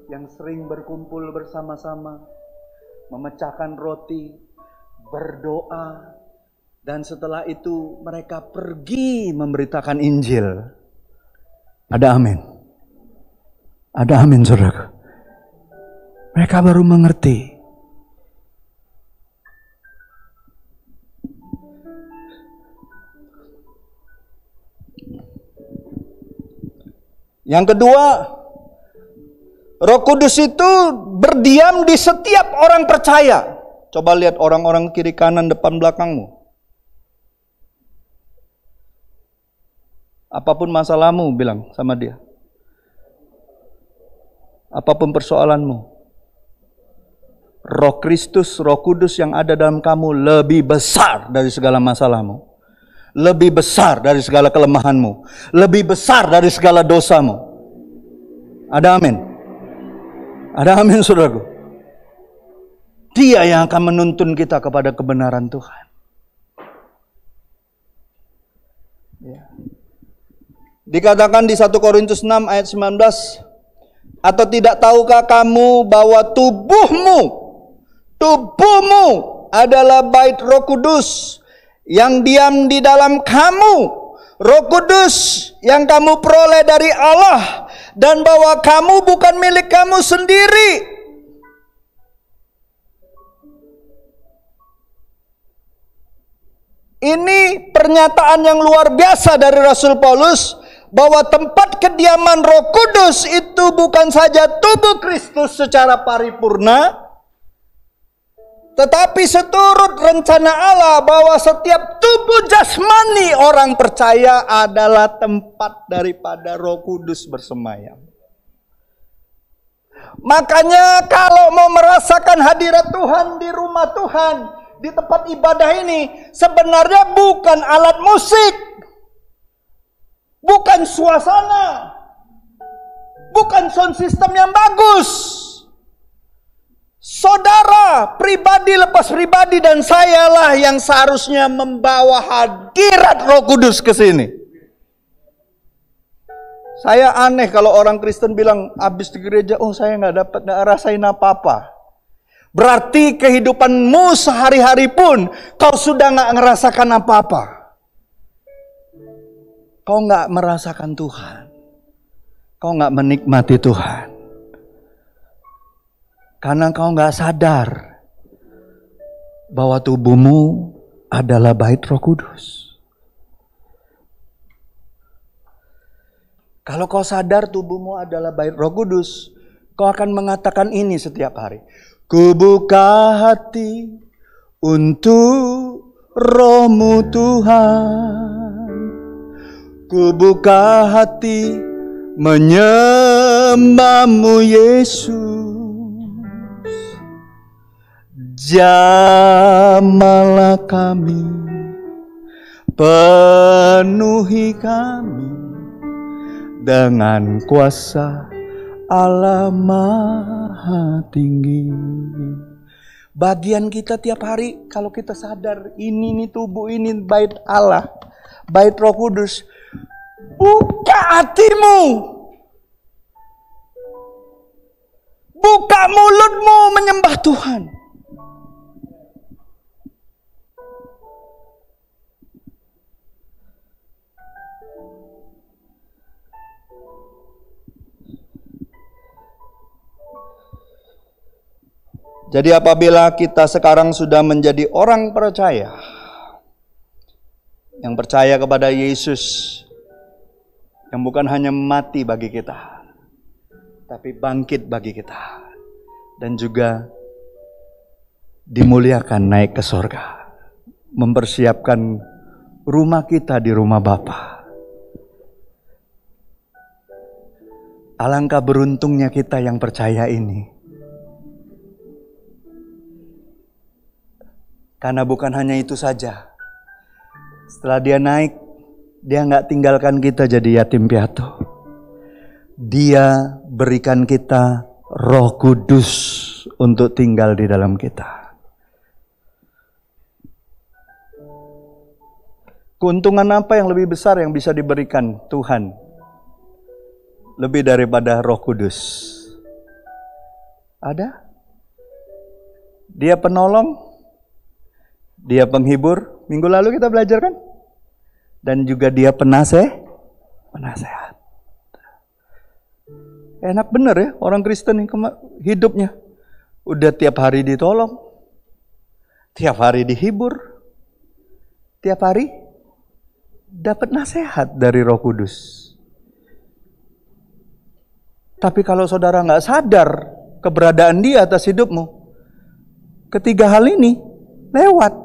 S2: yang sering berkumpul bersama-sama, memecahkan roti, berdoa, dan setelah itu mereka pergi memberitakan Injil. Ada amin. Ada amin, saudara. Mereka baru mengerti. Yang kedua, Roh Kudus itu berdiam di setiap orang percaya. Coba lihat orang-orang kiri kanan depan belakangmu. Apapun masalahmu, bilang sama dia. Apapun persoalanmu, Roh Kristus, Roh Kudus yang ada dalam kamu lebih besar dari segala masalahmu. Lebih besar dari segala kelemahanmu. Lebih besar dari segala dosamu. Ada amin? Ada amin, saudaraku? Dia yang akan menuntun kita kepada kebenaran Tuhan. Ya. Dikatakan di 1 Korintus 6 ayat 19, atau tidak tahukah kamu bahwa tubuhmu adalah bait Roh Kudus yang diam di dalam kamu, Roh Kudus yang kamu peroleh dari Allah, dan bahwa kamu bukan milik kamu sendiri. Ini pernyataan yang luar biasa dari Rasul Paulus, bahwa tempat kediaman Roh Kudus itu bukan saja tubuh Kristus secara paripurna, tetapi seturut rencana Allah bahwa setiap tubuh jasmani orang percaya adalah tempat daripada Roh Kudus bersemayam. Makanya kalau mau merasakan hadirat Tuhan di rumah Tuhan, di tempat ibadah ini, sebenarnya bukan alat musik, bukan suasana, bukan sound system yang bagus. Saudara pribadi lepas pribadi dan sayalah yang seharusnya membawa hadirat Roh Kudus ke sini. Saya aneh kalau orang Kristen bilang habis di gereja, oh saya nggak rasain apa-apa. Berarti kehidupanmu sehari-hari pun kau sudah nggak ngerasakan apa-apa. Kau nggak merasakan Tuhan. Kau nggak menikmati Tuhan. Karena kau nggak sadar bahwa tubuhmu adalah bait Roh Kudus. Kalau kau sadar tubuhmu adalah bait Roh Kudus, kau akan mengatakan ini setiap hari. Kubuka hati untuk Roh-Mu Tuhan. Kubuka hati menyembah-Mu Yesus. Jamalah kami, penuhi kami dengan kuasa Allah Maha Tinggi. Bagian kita tiap hari kalau kita sadar ini nih tubuh ini bait Allah, bait Roh Kudus. Buka hatimu, buka mulutmu menyembah Tuhan. Jadi apabila kita sekarang sudah menjadi orang percaya, yang percaya kepada Yesus, yang bukan hanya mati bagi kita, tapi bangkit bagi kita, dan juga dimuliakan naik ke surga, mempersiapkan rumah kita di rumah Bapa. Alangkah beruntungnya kita yang percaya ini. Karena bukan hanya itu saja. Setelah dia naik, dia nggak tinggalkan kita jadi yatim piatu. Dia berikan kita Roh Kudus untuk tinggal di dalam kita. Keuntungan apa yang lebih besar yang bisa diberikan Tuhan? Lebih daripada Roh Kudus. Ada? Dia penolong. Dia penghibur, minggu lalu kita belajar kan? Dan juga dia penasehat. Enak bener ya orang Kristen nih hidupnya. Udah tiap hari ditolong. Tiap hari dihibur. Tiap hari dapat nasihat dari Roh Kudus. Tapi kalau saudara nggak sadar keberadaan dia atas hidupmu, ketiga hal ini lewat.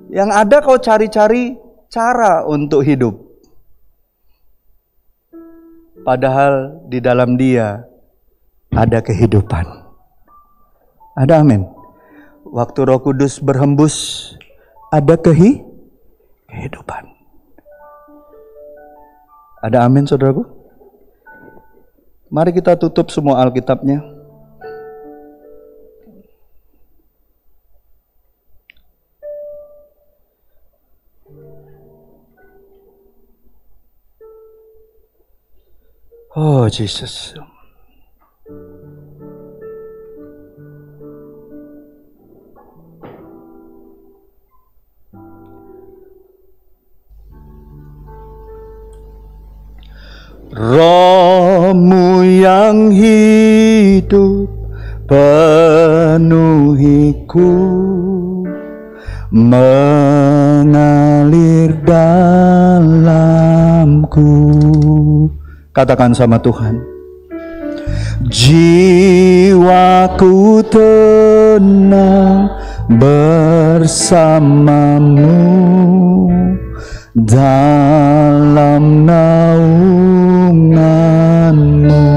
S2: Yang ada kau cari-cari cara untuk hidup. Padahal di dalam dia ada kehidupan. Ada amin. Waktu Roh Kudus berhembus, ada kehidupan. Ada amin saudaraku? Mari kita tutup semua Alkitabnya. Oh Jesus. Roh-Mu yang hidup penuhiku, mengalir dalamku. Katakan sama Tuhan. Jiwaku tenang bersamamu dalam naunganmu.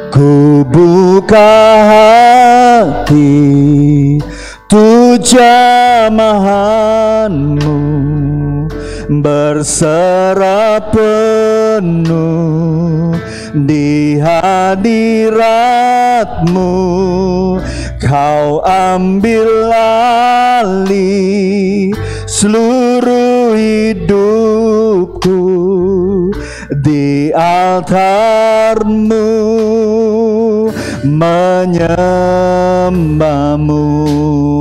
S2: Ku buka hati tu jamahanmu, berserah penuh di hadiratmu. Kau ambil alih seluruh hidupku di altarmu, menyembahmu.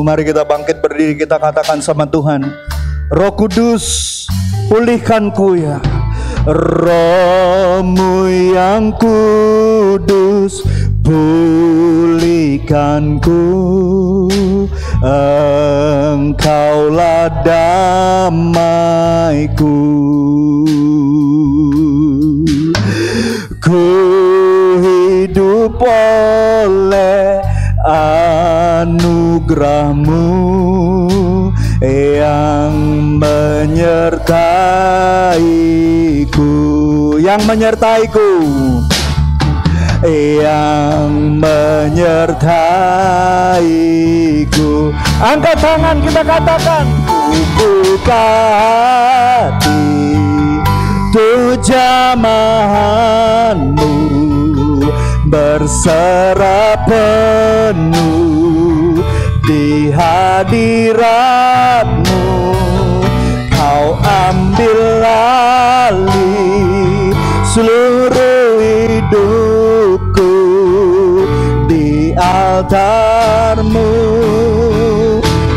S2: Mari kita bangkit berdiri, kita katakan sama Tuhan. Roh Kudus, pulihkanku ya. Roh-Mu yang kudus, pulihkanku. Engkaulah damaiku. Ku hidup oleh anugerah-Mu yang menyertaiku, yang menyertaiku. Angkat tangan, kita katakan. Ku buka hati tu jamahanmu, berserah penuh di hadiratmu. Kau ambil alih seluruh hidupku di altarmu,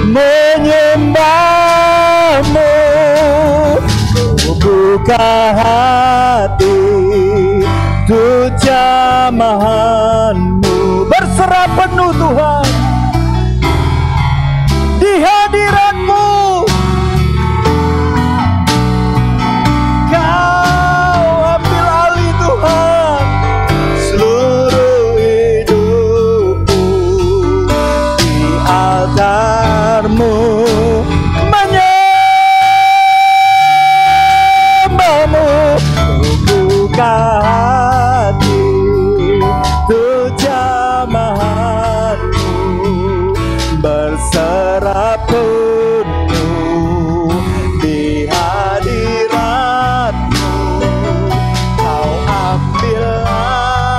S2: menyembahmu. Ku buka hati Untuk jamahan-Mu berserah penuh Tuhan di hadirat-Mu. Kau ambil alih Tuhan seluruh hidupku, di altar-Mu menyembah-Mu. Buka hati untuk jamahan-Mu berserah penuh di hadirat-Mu. Kau ambil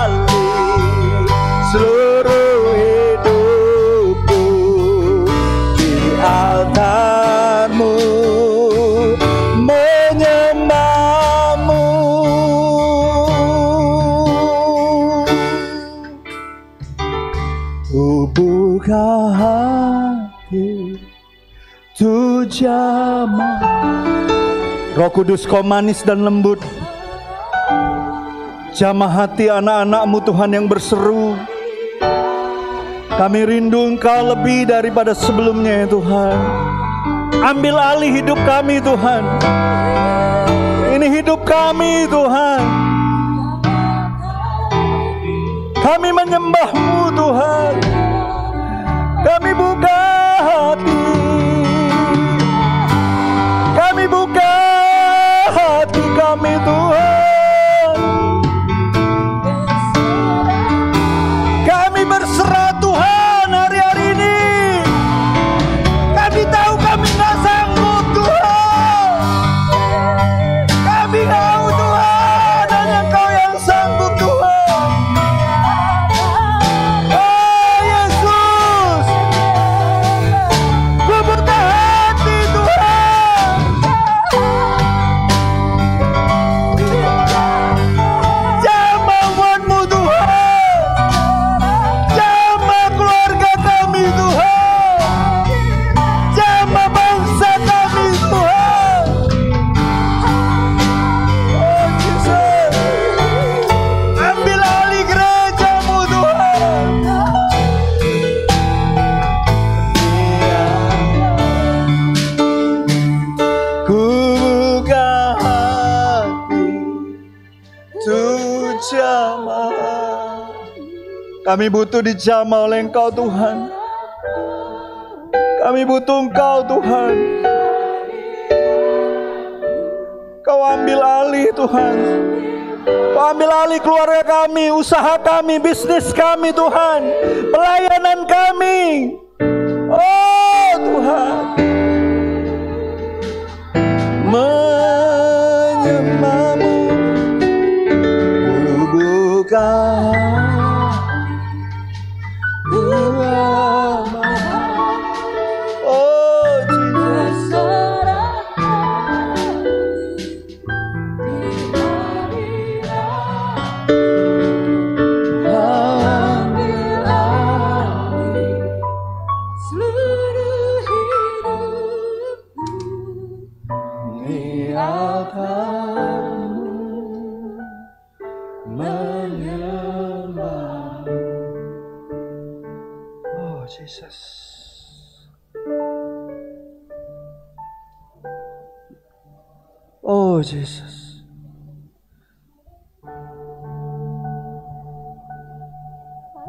S2: alih seluruh hidupku, di altar-Mu menyembah-Mu. Buka hati tu jamah. Roh Kudus, Kau manis dan lembut. Jamah hati anak-anak-Mu Tuhan yang berseru. Kami rindu Engkau lebih daripada sebelumnya ya Tuhan. Ambil alih hidup kami Tuhan. Ini hidup kami Tuhan. Kami menyembah-Mu Tuhan. Kami buka hati. Kami buka hati kami Tuhan. Kami berserah Tuhan hari-hari ini. Kami tahu kami nggak sanggup Tuhan. Kami tahu Tuhan, hanya Engkau yang sanggup Tuhan. Oh Yesus, ku buka hati Tuhan. Jamah umat-Mu Tuhan. Jamah keluarga kami Tuhan. Jamah bangsa kami Tuhan. Oh Yesus, ambil alih gereja-Mu Tuhan. Ku buka hati untuk jamah. Kami butuh dijamah oleh Engkau Tuhan. Kami butuh Engkau Tuhan. Kau ambil alih Tuhan. Kau ambil alih keluarga kami, usaha kami, bisnis kami Tuhan, pelayanan kami. Oh Tuhan, menyembah-Mu, ku buka oh Jesus. Ambil alih seluruh hidupku, di altar-Mu menyembah. Oh Jesus. Oh Jesus.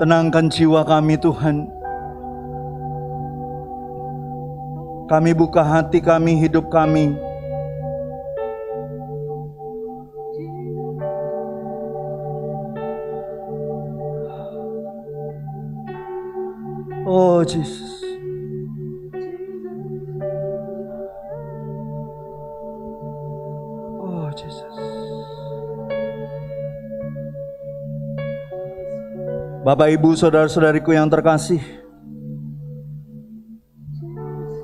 S2: Tenangkan jiwa kami Tuhan. Kami buka hati kami, hidup kami. Oh Jesus. Oh Jesus. Bapak Ibu saudara-saudariku yang terkasih,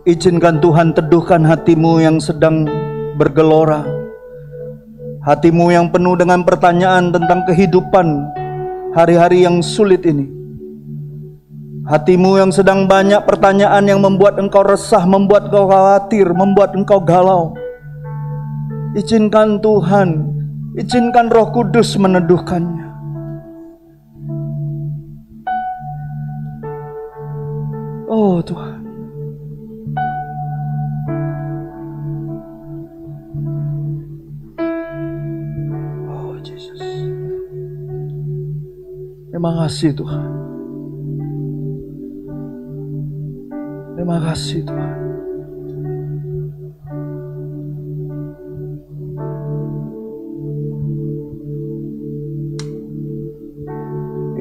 S2: izinkan Tuhan teduhkan hatimu yang sedang bergelora, hatimu yang penuh dengan pertanyaan tentang kehidupan hari-hari yang sulit ini, hatimu yang sedang banyak pertanyaan yang membuat engkau resah, membuat engkau khawatir, membuat engkau galau. Izinkan Tuhan, izinkan Roh Kudus meneduhkannya. Oh Tuhan. Oh Yesus. Terima kasih Tuhan. Terima kasih Tuhan.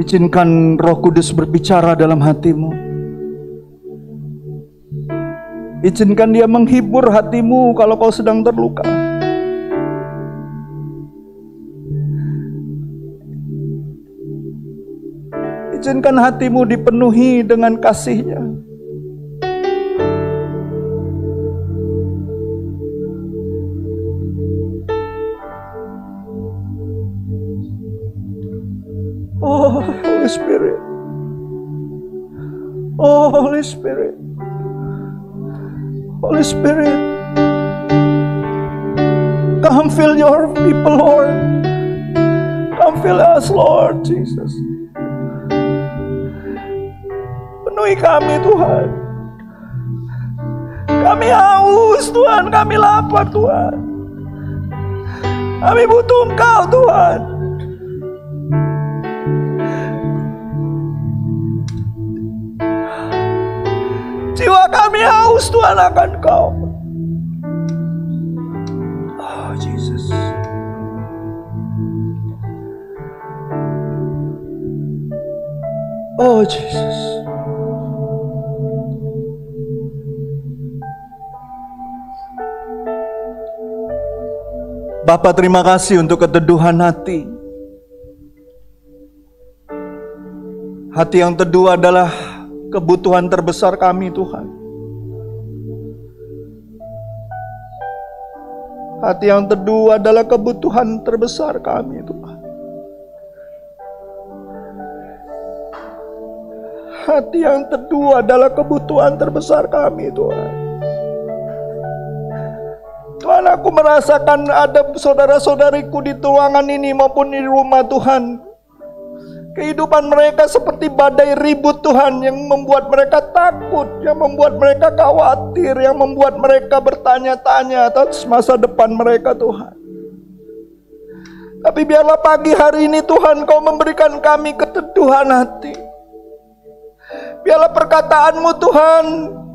S2: Izinkan Roh Kudus berbicara dalam hatimu. Izinkan Dia menghibur hatimu kalau kau sedang terluka. Izinkan hatimu dipenuhi dengan kasih-Nya. Oh Holy Spirit. Oh Holy Spirit. Holy Spirit. Come fill your people, Lord. Come fill us, Lord Jesus. Penuhi kami, Tuhan. Kami haus, Tuhan. Kami lapar, Tuhan. Kami butuh Engkau, Tuhan. Jiwa kami haus, Tuhan, akan Kau. Oh, Jesus. Oh, Jesus. Bapa, terima kasih untuk keteduhan hati. Hati yang teduh adalah kebutuhan terbesar kami, Tuhan. Hati yang teduh adalah kebutuhan terbesar kami, Tuhan. Hati yang teduh adalah kebutuhan terbesar kami, Tuhan. Tuhan, aku merasakan ada saudara-saudariku di ruangan ini maupun di rumah, Tuhan. Kehidupan mereka seperti badai ribut, Tuhan, yang membuat mereka takut, yang membuat mereka khawatir, yang membuat mereka bertanya-tanya atas masa depan mereka, Tuhan. Tapi biarlah pagi hari ini, Tuhan, Kau memberikan kami keteduhan hati. Biarlah perkataanmu, Tuhan,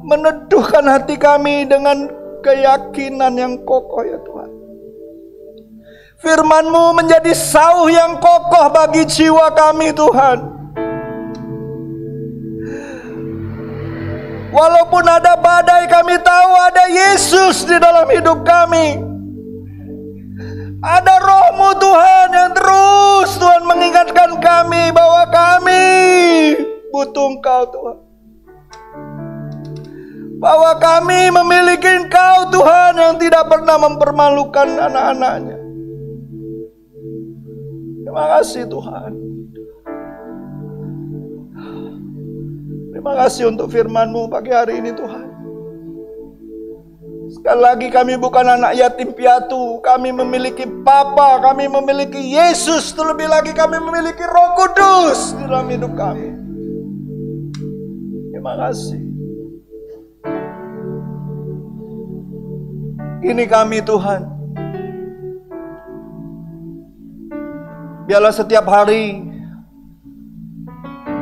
S2: meneduhkan hati kami dengan keyakinan yang kokoh, ya Tuhan. Firman-Mu menjadi sauh yang kokoh bagi jiwa kami, Tuhan. Walaupun ada badai, kami tahu ada Yesus di dalam hidup kami. Ada Roh-Mu, Tuhan, yang terus, Tuhan, mengingatkan kami bahwa kami butuh Engkau, Tuhan. Bahwa kami memiliki Engkau, Tuhan, yang tidak pernah mempermalukan anak-anak-Nya. Terima kasih, Tuhan. Terima kasih untuk firman-Mu pagi hari ini, Tuhan. Sekali lagi, kami bukan anak yatim piatu. Kami memiliki Bapa, kami memiliki Yesus. Terlebih lagi kami memiliki Roh Kudus di dalam hidup kami. Terima kasih. Ini kami, Tuhan. Biarlah setiap hari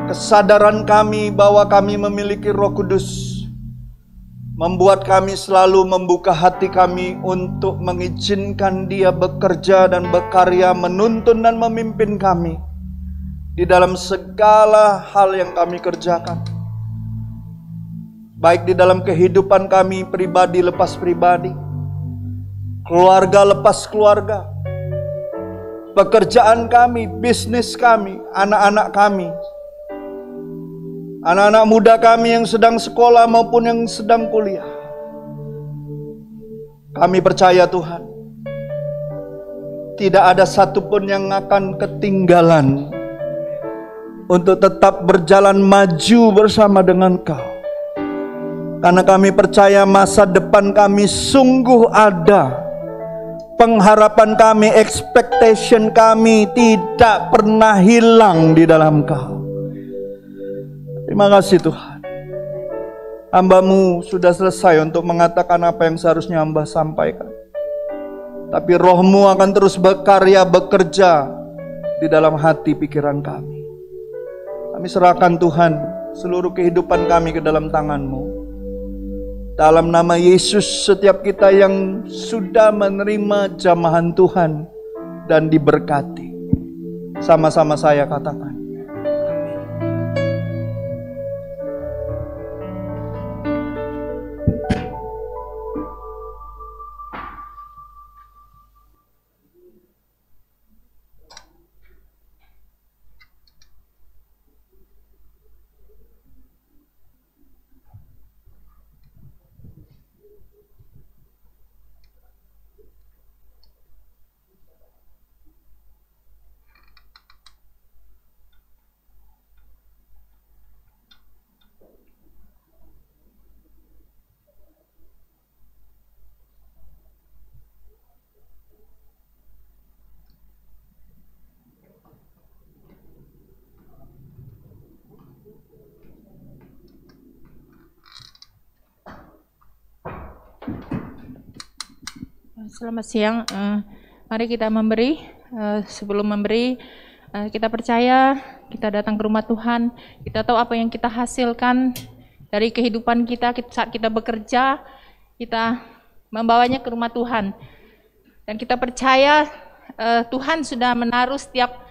S2: kesadaran kami bahwa kami memiliki Roh Kudus membuat kami selalu membuka hati kami untuk mengizinkan Dia bekerja dan berkarya, menuntun dan memimpin kami di dalam segala hal yang kami kerjakan. Baik di dalam kehidupan kami pribadi lepas pribadi, keluarga lepas keluarga, pekerjaan kami, bisnis kami, anak-anak kami, anak-anak muda kami yang sedang sekolah maupun yang sedang kuliah. Kami percaya, Tuhan, tidak ada satupun yang akan ketinggalan untuk tetap berjalan maju bersama dengan Kau. Karena kami percaya masa depan kami sungguh ada. Pengharapan kami, expectation kami tidak pernah hilang di dalam Kau. Terima kasih, Tuhan. Hamba-Mu sudah selesai untuk mengatakan apa yang seharusnya hamba sampaikan. Tapi Roh-Mu akan terus berkarya, bekerja di dalam hati pikiran kami. Kami serahkan Tuhan seluruh kehidupan kami ke dalam tangan-Mu. Dalam nama Yesus, setiap kita yang sudah menerima jamahan Tuhan dan diberkati, sama-sama saya katakan.
S3: Selamat siang. Mari kita memberi. Sebelum memberi, kita percaya kita datang ke rumah Tuhan. Kita tahu apa yang kita hasilkan dari kehidupan kita saat kita bekerja. Kita membawanya ke rumah Tuhan. Dan kita percaya Tuhan sudah menaruh setiap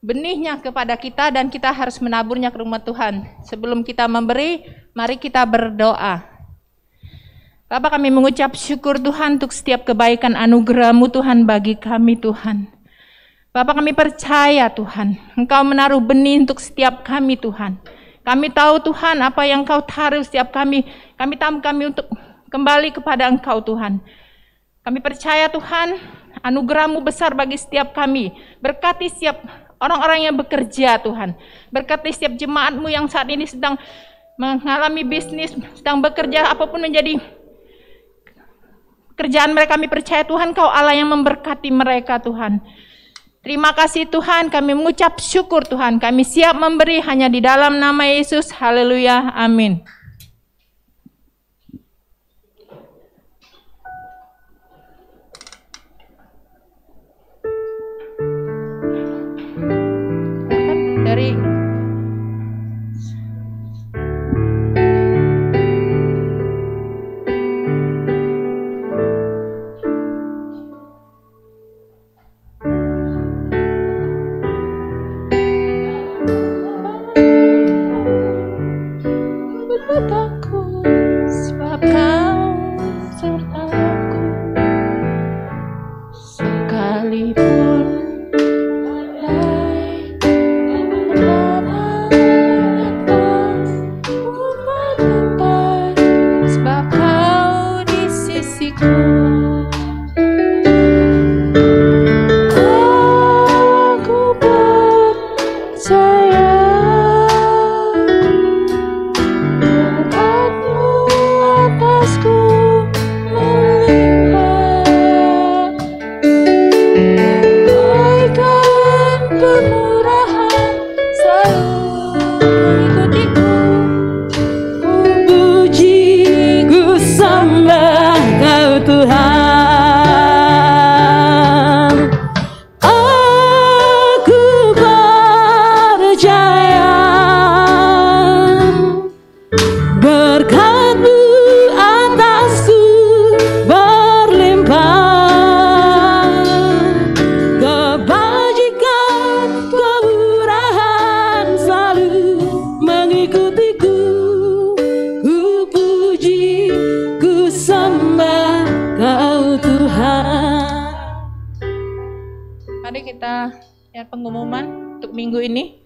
S3: benihnya kepada kita dan kita harus menaburnya ke rumah Tuhan. Sebelum kita memberi, mari kita berdoa. Bapak, kami mengucap syukur Tuhan untuk setiap kebaikan anugerah-Mu Tuhan bagi kami Tuhan. Bapak, kami percaya Tuhan, Engkau menaruh benih untuk setiap kami Tuhan. Kami tahu Tuhan apa yang Engkau taruh setiap kami. Kami untuk kembali kepada Engkau Tuhan. Kami percaya Tuhan, anugerah-Mu besar bagi setiap kami. Berkati setiap orang-orang yang bekerja Tuhan. Berkati setiap jemaat-Mu yang saat ini sedang mengalami bisnis, sedang bekerja, apapun menjadi kerjaan mereka. Kami percaya Tuhan, Kau Allah yang memberkati mereka Tuhan. Terima kasih Tuhan, kami mengucap syukur Tuhan. Kami siap memberi hanya di dalam nama Yesus. Haleluya, amin. Dari pengumuman untuk minggu ini.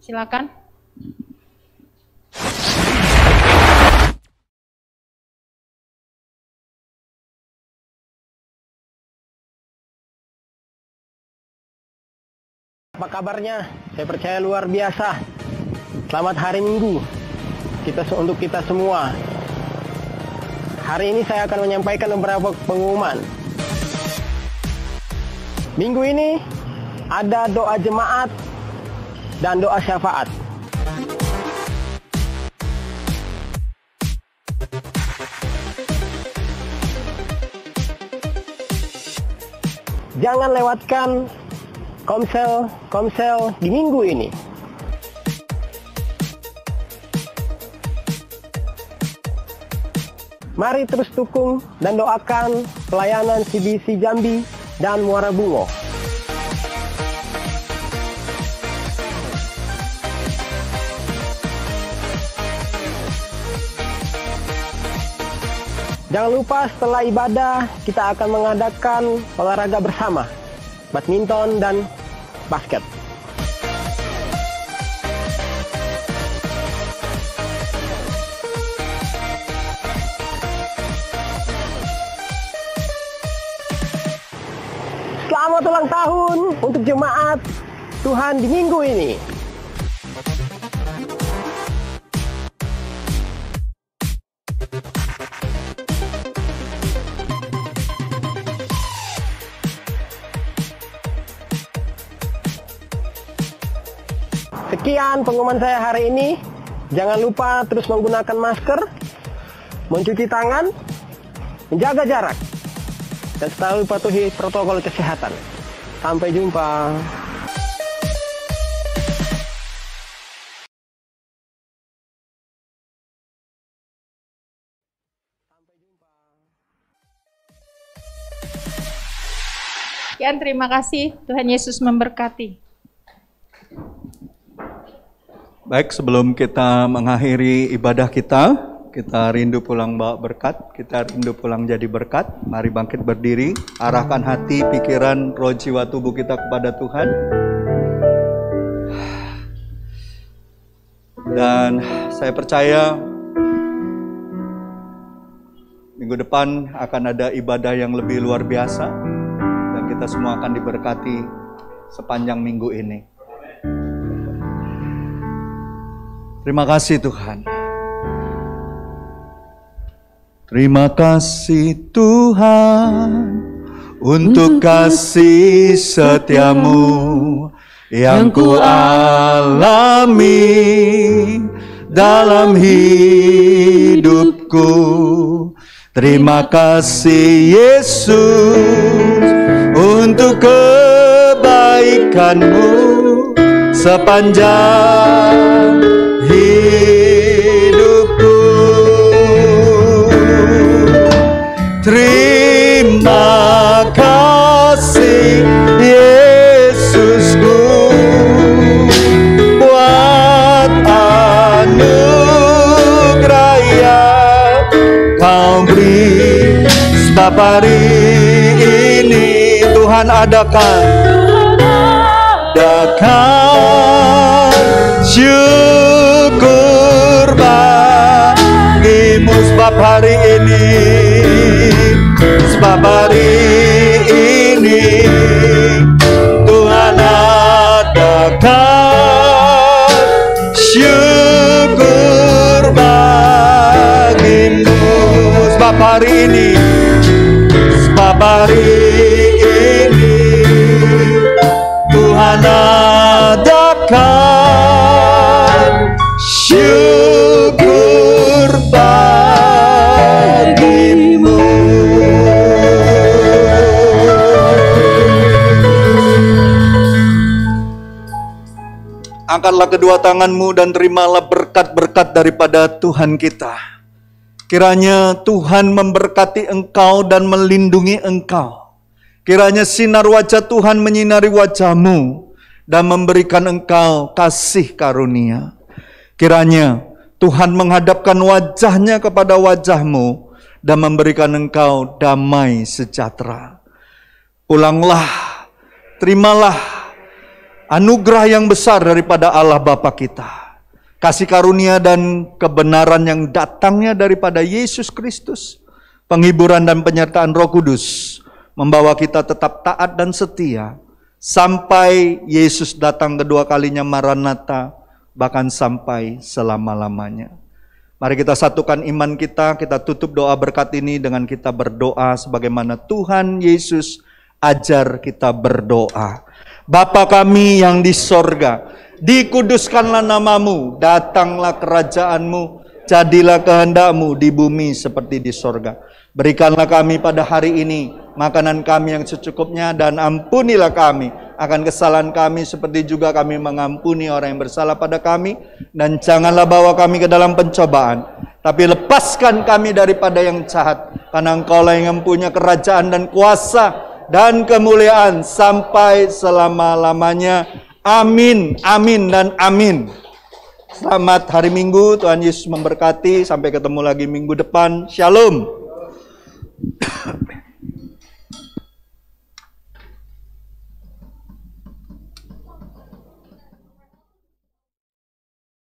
S3: Silakan.
S4: Apa kabarnya? Saya percaya luar biasa. Selamat hari Minggu untuk kita semua. Hari ini saya akan menyampaikan beberapa pengumuman. Minggu ini ada doa jemaat dan doa syafaat. Jangan lewatkan komsel di minggu ini. Mari terus dukung dan doakan pelayanan CBC Jambi dan Muara Bungo. Jangan lupa setelah ibadah kita akan mengadakan olahraga bersama, badminton dan basket. Selamat ulang tahun untuk jemaat Tuhan di minggu ini. Sekian pengumuman saya hari ini. Jangan lupa terus menggunakan masker, mencuci tangan, menjaga jarak, dan selalu patuhi protokol kesehatan. Sampai jumpa.
S3: Sekian, terima kasih. Tuhan Yesus memberkati.
S2: Baik, sebelum kita mengakhiri ibadah kita rindu pulang bawa berkat, kita rindu pulang jadi berkat. Mari bangkit berdiri, arahkan hati, pikiran, roh, jiwa, tubuh kita kepada Tuhan. Dan saya percaya minggu depan akan ada ibadah yang lebih luar biasa, dan kita semua akan diberkati sepanjang minggu ini. Terima kasih Tuhan. Terima kasih Tuhan untuk kasih setiamu yang ku alami dalam hidupku. Terima kasih Yesus untuk kebaikanmu sepanjang hidupku. Terima kasih Yesusku buat anugerah yang kau beri. Sebab hari ini Tuhan adakan syukur bagimu. Sebab hari ini Tuhan adakan syukur bagimu. Sebab hari ini Tuhan adakan syukur bagimu. Angkatlah kedua tanganmu dan terimalah berkat-berkat daripada Tuhan kita. Kiranya Tuhan memberkati engkau dan melindungi engkau. Kiranya sinar wajah Tuhan menyinari wajahmu dan memberikan engkau kasih karunia. Kiranya Tuhan menghadapkan wajahnya kepada wajahmu dan memberikan engkau damai sejahtera. Pulanglah, terimalah anugerah yang besar daripada Allah Bapa kita. Kasih karunia dan kebenaran yang datangnya daripada Yesus Kristus. Penghiburan dan penyertaan Roh Kudus membawa kita tetap taat dan setia sampai Yesus datang kedua kalinya, Maranatha, bahkan sampai selama-lamanya. Mari kita satukan iman kita tutup doa berkat ini dengan kita berdoa sebagaimana Tuhan Yesus ajar kita berdoa. Bapa kami yang di sorga, dikuduskanlah namamu, datanglah kerajaanmu, jadilah kehendakmu di bumi seperti di sorga. Berikanlah kami pada hari ini makanan kami yang secukupnya, dan ampunilah kami akan kesalahan kami seperti juga kami mengampuni orang yang bersalah pada kami, dan janganlah bawa kami ke dalam pencobaan, tapi lepaskan kami daripada yang jahat, karena Engkaulah yang mempunyai kerajaan dan kuasa dan kemuliaan sampai selama-lamanya. Amin, amin, dan amin. Selamat hari Minggu, Tuhan Yesus memberkati. Sampai ketemu lagi minggu depan. Shalom.